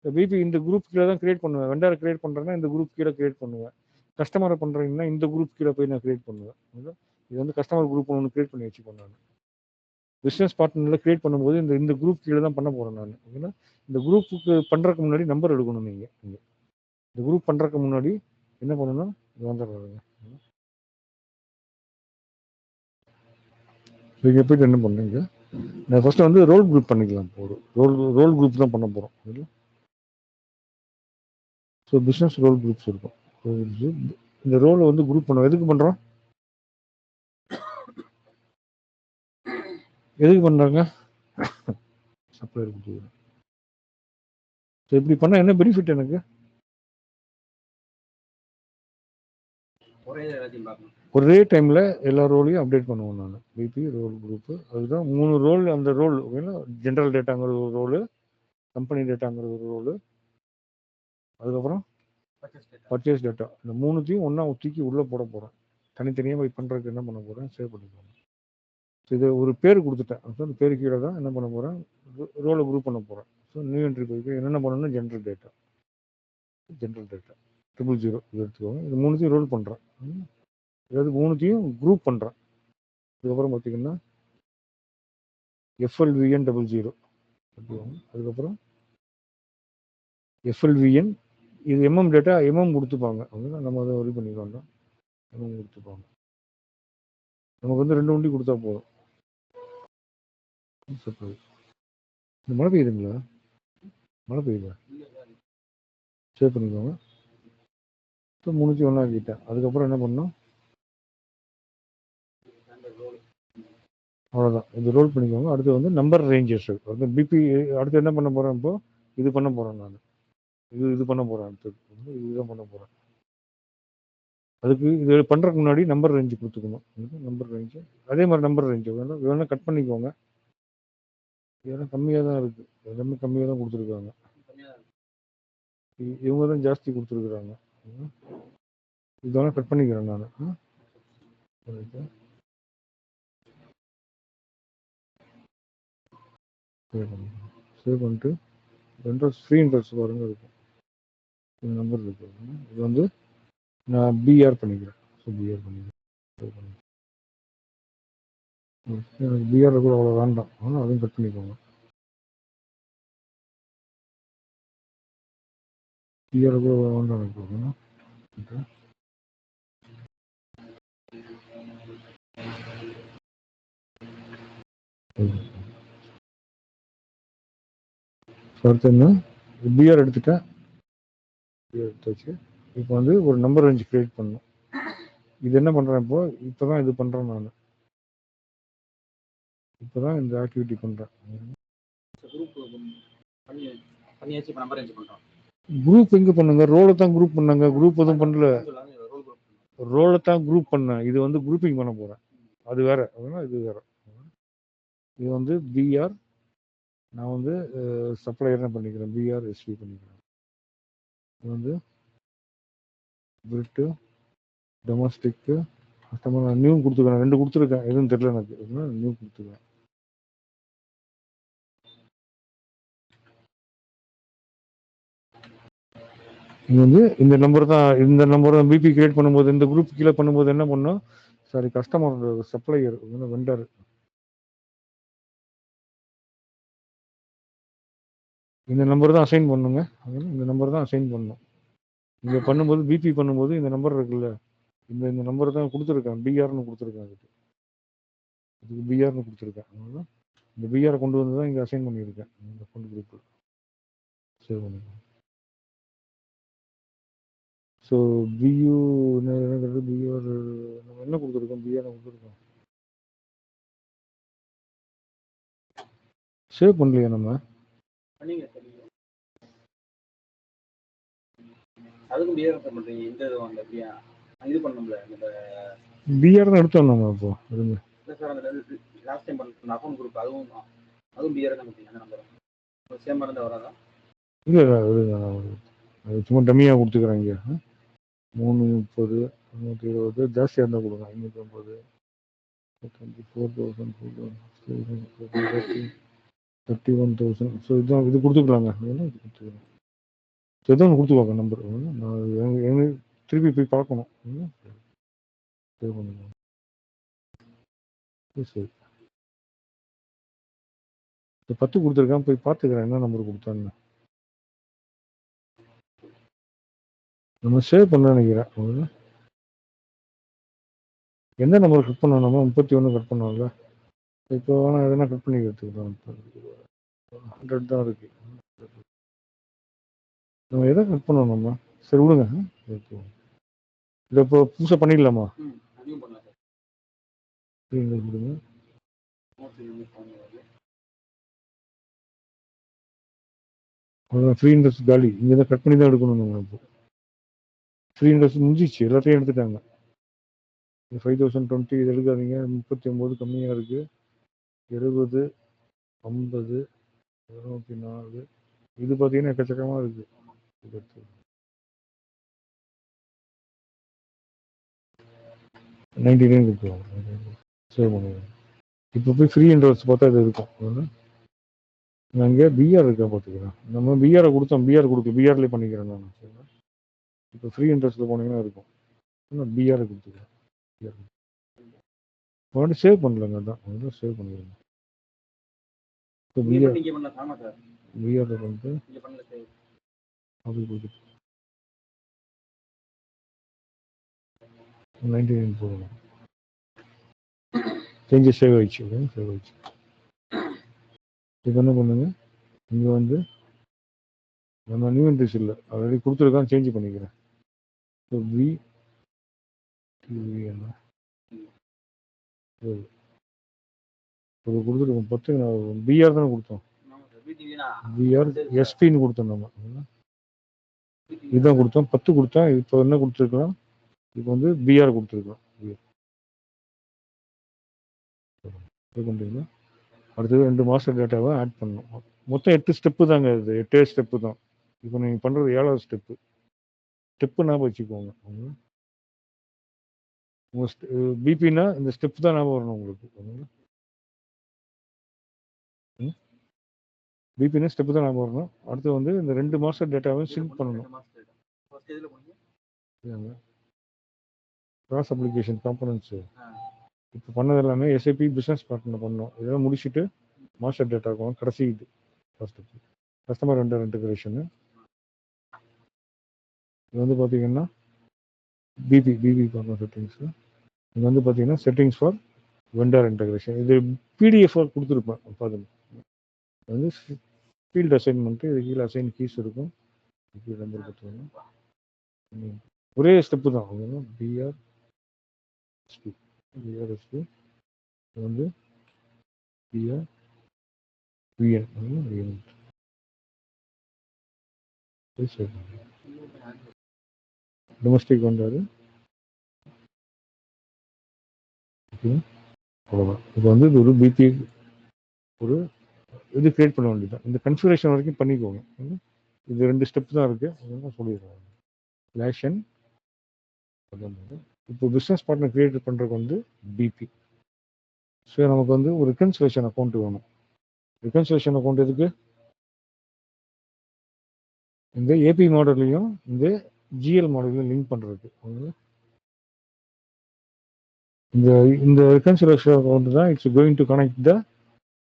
பிபி இந்த குரூப் கீழே தான் கிரியேட் பண்ணுவேன். வெண்டரை கிரியேட் பண்ணுறேன்னா இந்த குரூப் கீழே கிரியேட் பண்ணுவேன். கஸ்டமரை பண்ணுறீங்கன்னா இந்த குரூப் கீழே போய் நான் கிரியேட் பண்ணுவேன். இது வந்து கஸ்டமர் குரூப் ஒன்று கிரியேட் பண்ணி வச்சுப்பேன் நான். பிஸ்னஸ் பார்ட்னரில் கிரியேட் பண்ணும்போது இந்த குரூப் கீழே தான் பண்ண போகிறேன் நான். ஓகேங்களா, இந்த குரூப்புக்கு பண்ணுறதுக்கு முன்னாடி நம்பர் எடுக்கணும் நீங்கள். இந்த குரூப் பண்ணுறதுக்கு முன்னாடி என்ன பண்ணணும், இது வந்துடுறாங்க. நீங்கள் போய்ட்டு என்ன பண்ணுறீங்க, நான் ஃபஸ்ட்டு வந்து ரோல் குரூப் பண்ணிக்கலாம். ஒரு ரோல் குரூப் தான் பண்ண போகிறோம். ஓகேங்களா, ஸோ பிஸ்னஸ் ரோல் குரூப்ஸ் இருக்கும். இந்த ரோலை வந்து குரூப் பண்ணுவோம். எதுக்கு பண்ணுறோம், எதுக்கு பண்ணுறாங்க, சப்ளை இருக்குது. ஸோ இப்படி பண்ணால் என்ன பெனிஃபிட் எனக்கு, ஒரே டைமில் எல்லா ரோலையும் அப்டேட் பண்ணுவோம் நான். பிபி ரோல் குரூப்பு, அதுதான் 3 ரோல். அந்த ரோல் ஓகேங்களா, ஜென்ரல் டேட்டாங்கிற ஒரு ரோலு, கம்பெனி டேட்டாங்கிற ஒரு ரோலு, அதுக்கப்புறம் பர்ச்சேஸ் டேட்டா. இந்த 3த்தையும் ஒன்றா தூக்கி உள்ளே போட போகிறேன். தனித்தனியாக போய் பண்ணுறதுக்கு என்ன பண்ண போகிறேன், சேவ் பண்ணிக்கோங்க. இது ஒரு பேர் கொடுத்துட்டேன். ஸோ அந்த பேரு கீழே தான் என்ன பண்ண போகிறேன், ரோலை குரூப் பண்ண போகிறேன். ஸோ நியூ என்ட்ரி போய்க்கு என்னென்ன பண்ணணும்னா ஜென்ரல் டேட்டா 000 இது எடுத்துக்கோங்க. இது மூணுத்தையும் ரோல் பண்ணுறேன். அதாவது மூணுத்தையும் குரூப் பண்ணுறேன். அதுக்கப்புறம் பார்த்தீங்கன்னா FLVN 00 எடுத்துக்கோங்க. அதுக்கப்புறம் FLVN இது டேட்டா கொடுத்துப்பாங்க. நம்ம அதை வரி பண்ணிக்கலாம். கொடுத்துப்பாங்க. நமக்கு வந்து 2 வண்டி கொடுத்தா போதும். இந்த மழை பெய்யுதுங்களா? மழை பெய்யுதா? சேவ் பண்ணிக்கோங்க. ஸோ மூணுத்தையும் ஒன்றா ஆக்கிட்டேன். அதுக்கப்புறம் என்ன பண்ணணும், அவ்வளோதான். இது ரோல் பண்ணிக்கோங்க. அடுத்து வந்து நம்பர் ரேஞ்சஸ் வந்து பிபி. அடுத்து என்ன பண்ண போகிறேன், இப்போ இது பண்ண போகிறேன். நான் இது பண்ண போகிறேன். அடுத்தது வந்து இதுதான் பண்ண போகிறேன். அதுக்கு இது பண்ணுறதுக்கு முன்னாடி நம்பர் ரேஞ்சு கொடுத்துக்கணும். நம்பர் ரேஞ்சு அதே மாதிரி நம்பர் ரேஞ்சு வேணால் கட் பண்ணிக்கோங்க. இதெல்லாம் கம்மியாக தான் இருக்குது. எல்லாமே கம்மியாக தான் கொடுத்துருக்காங்க. இவங்க தான் ஜாஸ்தி கொடுத்துருக்குறாங்க. இதெல்லாம் கட் பண்ணிக்கிறேன் நான். சேவ் பண்ணிட்டு இன்ட்ரெஸ்ட் ஃப்ரீ இன்ட்ரெஸ்ட் பாருங்க இருக்கும். இந்த நம்பர் இருக்கு. இது வந்து நான் பிஆர் பண்ணிக்கிறேன். ஸோ பிஆர் பண்ணிக்கிறேன். எனக்கு பிஆர் கூட அவ்வளோ வேண்டாம். ஆனால் அதையும் கட் பண்ணிக்கோங்க. பிஆர் கூட வேண்டாம் எனக்கு. அடுத்து என்ன, பிஆர் எடுத்துட்டேன். பிஆர் எடுத்தாச்சு. இப்போ வந்து ஒரு நம்பர் ரேஞ்சு கிரியேட் பண்ணணும். இது என்ன பண்ணுறேன், இப்போ தான் இது பண்ணுறேன். நான் இப்போ தான் இந்த ஆக்டிவிட்டி பண்ணுறேன். குரூப் எங்கே பண்ணுங்க, ரோலை தான் குரூப் பண்ணாங்க. குரூப் எதுவும் பண்ணல, ரோலை தான் குரூப் பண்ணேன். இது வந்து குரூப்பிங் பண்ண போகிறேன். அது வேற, அதனால் இது வேற. இது வந்து பிஆர். நான் வந்து சப்ளையர் பண்ணிக்கிறேன். பிஆர் எஸ்வி பண்ணிக்கிறேன். இது வந்து பிரிட்டு டொமஸ்டிக்கு கஸ்டமர். நான் நியூ கொடுத்துருக்கேன். 2 கொடுத்துருக்கேன். எதுவும் தெரியல எனக்கு. நியூ கொடுத்துருக்கேன். இது வந்து இந்த நம்பர் தான் பிபி கிரியேட் பண்ணும்போது, இந்த குரூப் கீழே பண்ணும்போது என்ன பண்ணோம், சாரி கஸ்டமர் சப்ளையர் வெண்டர், இந்த நம்பர் தான் அசைன் பண்ணுங்க. இந்த நம்பர் தான் அசைன் பண்ணணும். இங்கே பண்ணும்போது பிபி பண்ணும்போது இந்த நம்பர் இருக்குல்ல, இந்த நம்பர் தான் கொடுத்துருக்கேன். பிஆர்னு கொடுத்துருக்கேன். இதுக்கு பிஆர்னு கொடுத்துருக்கேன். இந்த பிஆரை கொண்டு வந்து தான் இங்கே அசைன் பண்ணியிருக்கேன். இந்த ஃபண்ட் குரூப் சேவ் பண்ணிக்கோங்க. ஸோ பியூ என்னங்கிறது பிஆர் நம்ம என்ன கொடுத்துருக்கோம், பிஆர் கொடுத்துருக்கோம். சேவ் பண்ணலையா நம்ம? பிஆர் தான் எடுத்தோம் நம்ம. அப்போ இருங்க, இல்லை அது சும்மா டம்மியாக கொடுத்துக்கிறேன். இங்கே 330 320 ஜாஸ்தியாக இருந்தால் கொடுங்க. 550 31,000. ஸோ இதுதான், இது கொடுத்துக்கலாங்க. இது கொடுத்துக்கலாம். ஸோ இதான் ஒன்று கொடுத்துக்கோங்க நம்பர். நான் எங்களுக்கு திருப்பி போய் பார்க்கணும். சேவ் பண்ணிக்கோங்க. சரி, 10 கொடுத்துருக்கேன். போய் பார்த்துக்கிறேன் என்ன நம்பர் கொடுத்தான்னு. நம்ம சேவ் பண்ண நினைக்கிறேன். எந்த நம்பர் கட் பண்ணணும்? 31 கட் பண்ணோம்ல. இப்போ வேணால் எதனா கட் பண்ணி எடுத்துக்கலாம். 100 தான் இருக்கு. நம்ம எதை கட் பண்ணணும் நம்ம? சரி விடுங்க. இதை இப்போ புதுசாக பண்ணிடலாமா? கொடுங்க. ஃப்ரீ இன்ட்ரெஸ்ட் காலி. இங்கே தான் கட் பண்ணி தான் எடுக்கணும். நம்ம இப்போ ஃப்ரீ இன்ட்ரெஸ்ட் முடிஞ்சிச்சு. எல்லாத்தையும் எடுத்துட்டாங்க. 5020 இது எடுக்காதீங்க. 39 கம்மியாக இருக்கு. 70 50 204 இது பார்த்தீங்கன்னா எக்கச்சக்கமாக இருக்கு. 99 கொடுத்துருவாங்க. சேவ் பண்ணுவோம். இப்போ போய் ஃப்ரீ இன்ட்ரெஸ்ட் பார்த்தா இது இருக்கும். நான் இங்கே பிஆர் இருக்கா பார்த்துக்கிறேன். நம்ம பிஆரை கொடுத்தோம், பிஆர் கொடுக்கல, பிஆர்லேயே பண்ணிக்கிறேன் நான். இப்போ ஃப்ரீ இன்ட்ரெஸ்ட்டில் போனீங்கன்னா இருக்கும். நான் பிஆரை கொடுத்துக்கிறேன். பிஆர் சேவ் பண்ணலங்க, அதான் சேவ் பண்ணிடுங்க. இப்போ பிஆர் பிஆரில் பண்ணிட்டு அப்படி கொடுத்துட்டு 99 போடணும். சேஞ்சஸ் சேவ் ஆயிடுச்சு. சேவ் ஆயிடுச்சு. இப்போ என்ன பண்ணுங்க, இங்கே வந்து நம்ம நியூ இன்ட்ரெஸ்ட் இல்லை, ஆல்ரெடி கொடுத்துருக்கான், சேஞ்ச் பண்ணிக்கிறேன். ஸோ பி என்ன ஒரு கொடுத்துருக்கோம் 10 பிஆர் தானே கொடுத்தோம். பிஆர் எஸ்பின்னு கொடுத்தோம். நம்ம இதுதான் கொடுத்தோம், 10 கொடுத்தோம். இப்போ என்ன கொடுத்துருக்கலாம், இப்போ வந்து பிஆர் கொடுத்துருக்கோம். பண்ணுறீங்களா? அடுத்தது 2 மாதம் டேட்டாவை ஆட் பண்ணணும். மொத்தம் 8 ஸ்டெப்பு தாங்க, இது 8 ஸ்டெப்பு தான். இப்போ நீங்கள் பண்ணுறது 7வது ஸ்டெப்பு. ஸ்டெப்பு ஞாபகம் வச்சுக்கோங்க. உங்கள் பிபின்னா இந்த ஸ்டெப் தான் ஞாபகம் வரணும் உங்களுக்கு. பிபின்னா ஸ்டெப்பு தான் ஞாபகம் வரணும். அடுத்து வந்து இந்த 2 மாதம் டேட்டாவை சிங்க் பண்ணணும். கிராஸ் அப்ளிகேஷன் காம்பனன்ட்ஸு இப்போ பண்ணது எல்லாமே எஸ்ஏபி பிஸ்னஸ் பார்ட்னர் பண்ணோம். இதெல்லாம் முடிச்சுட்டு மாஸ்டர் டேட்டா இருக்கும், கடைசி இது ஃபர்ஸ்ட் கஸ்டமர் வெண்டர் இன்டகிரேஷனு. இது வந்து பார்த்தீங்கன்னா பிபி பார்க்கணும் செட்டிங்ஸு. இது வந்து பார்த்தீங்கன்னா செட்டிங்ஸ் ஃபார் வெண்டர் இன்டகிரேஷன். இது பிடிஎஃபாக கொடுத்துருப்பேன். பாருங்க, வந்து ஃபீல்டு அசைன்மெண்ட்டு, இது கீழே அசைன் கீஸ் இருக்கும். நம்பர் கொடுத்துருங்க. ஒரே ஸ்டெப்பு தான் பிஆர்எஸ்பி வந்து பிஆர் விஎன் டொமஸ்டிக் வந்தாரு. அவ்வளோதான். இப்போ வந்து இது ஒரு பிபி ஒரு இது கிரியேட் பண்ண வேண்டியதான். இந்த கன்ஃபிகரேஷன் வரைக்கும் பண்ணிக்கோங்க. இது 2 ஸ்டெப் தான் இருக்கு, அதெல்லாம் சொல்லிடுறேன். லேஷன் இப்போ பிஸ்னஸ் பார்ட்னர் கிரியேட் பண்ணுறதுக்கு வந்து பிபி. ஸோ நமக்கு வந்து ஒரு ரிகன்சிலேஷன் அக்கௌண்ட் வேணும். ரிகன்சிலேஷன் அக்கௌண்ட் எதுக்கு, இந்த ஏபி மாடலையும் இந்த ஜிஎல் மாடலையும் லிங்க் பண்ணுறதுக்கு. இந்த ரிகன்சிலேஷன் அக்கௌண்ட் தான் it's going to connect the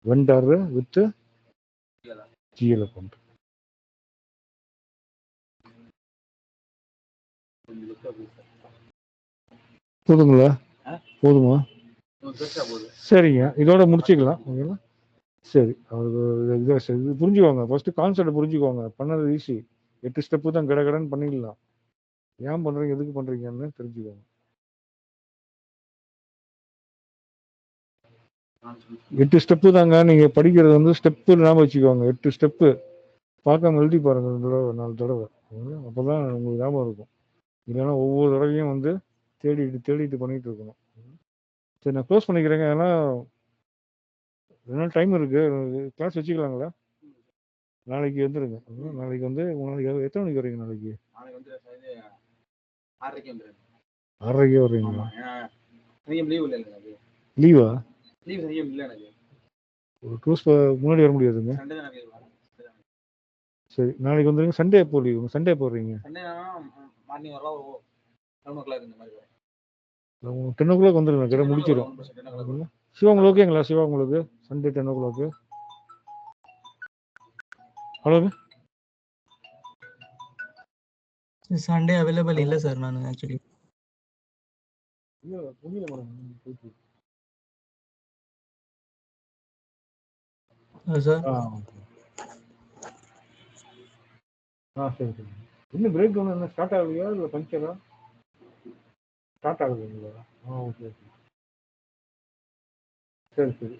vendor with GL account. போதுங்களா? போதுமா? சரிங்க, இதோட முடிச்சுக்கலாம். ஓகேங்களா? சரி, இது புரிஞ்சுக்கோங்க. ஃபர்ஸ்ட் கான்செப்ட் புரிஞ்சுக்கோங்க. பண்ணது ஈஸி, 8 ஸ்டெப்பு தான், கடகடன்னு பண்ணிடலாம். ஏன் பண்றீங்க, எதுக்கு பண்றீங்கன்னு தெரிஞ்சுக்கோங்க. 8 ஸ்டெப்பு தாங்க. நீங்க படிக்கிறது வந்து ஸ்டெப்பு ஞாபகம் வச்சுக்கோங்க. 8 ஸ்டெப்பு பார்க்காம எழுதி பாருங்க 2 தடவை 4 தடவை. அப்போதான் உங்களுக்கு ஞாபகம் இருக்கும். இல்லைன்னா ஒவ்வொரு தடவையும் வந்து தேடிட்டு பண்ணிட்டு இருக்கணும். சரி, நான் க்ளோஸ் பண்ணிக்கிறேங்க. ஏன்னா 2 நாள் டைம் இருக்கு. கிளாஸ் வச்சுக்கலாங்களா? நாளைக்கு வந்துருங்க. நாளைக்கு வந்து உங்களுக்கு எத்தனை மணிக்கு வரீங்க? நாளைக்கு 6:30 வரீங்களா? லீவா? க்ளோஸ் முன்னாடி வர முடியாதுங்க. சரி, நாளைக்கு வந்துருங்க. சண்டே எப்போ லீவு? சண்டே எப்போ வர்றீங்க? 10 o'clock வந்துருங்க, கடை முடிச்சிடும். சிவா உங்களுக்கு ஓகேங்களா? சிவா உங்களுக்கு Sunday 10 o'clock? Hello, Sunday available இல்லை சார். நான் ஆக்சுவலி சார் சரி சரி. இன்னும் பிரேக் டவுன் என்ன ஸ்டார்ட் ஆகலையா, இல்லை பஞ்சரா? ஸ்டார்ட் ஆகுதுங்களா? Okay okay. சரி சரி.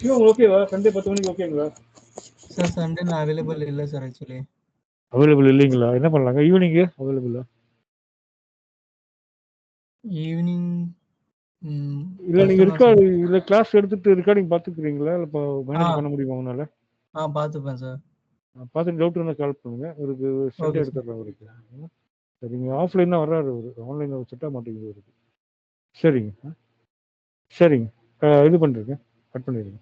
சிவா உங்களுக்கு ஓகேவா? சண்டே 10 மணிக்கு ஓகேங்களா? சார் சண்டே நான் அவைலபிள் இல்ல சார் ஆக்சுவலி. அவைலபிள் இல்லைங்களா? என்ன பண்ணலாங்க? ஈவினிங்கு அவைலபிளா? ஈவினிங் இல்ல நீங்க கஷ்டம் தான் சார். இல்ல கிளாஸ் எடுத்துட்டு ரெக்கார்டிங் பார்த்துக்கிறீங்களா? இல்ல இப்போ ஆ மேனேஜ் பண்ண முடியுமா உங்களால? பார்த்துப்பேன் சார். பார்த்துட்டு டவுட் இருந்தால் கால் பண்ணுங்க. அவருக்கு சண்டே ஓகே சார். எடுத்துடுறேன் அவருக்கு. சரிங்க. ஆஃப்லைன் தான் வர்றாரு அவரு. ஆன்லைனில் செட் ஆக மாட்டேங்குது அவருக்கு. சரிங்க. சரிங்க. இது பண்ணுறேங்க. கட் பண்ணிடுங்க.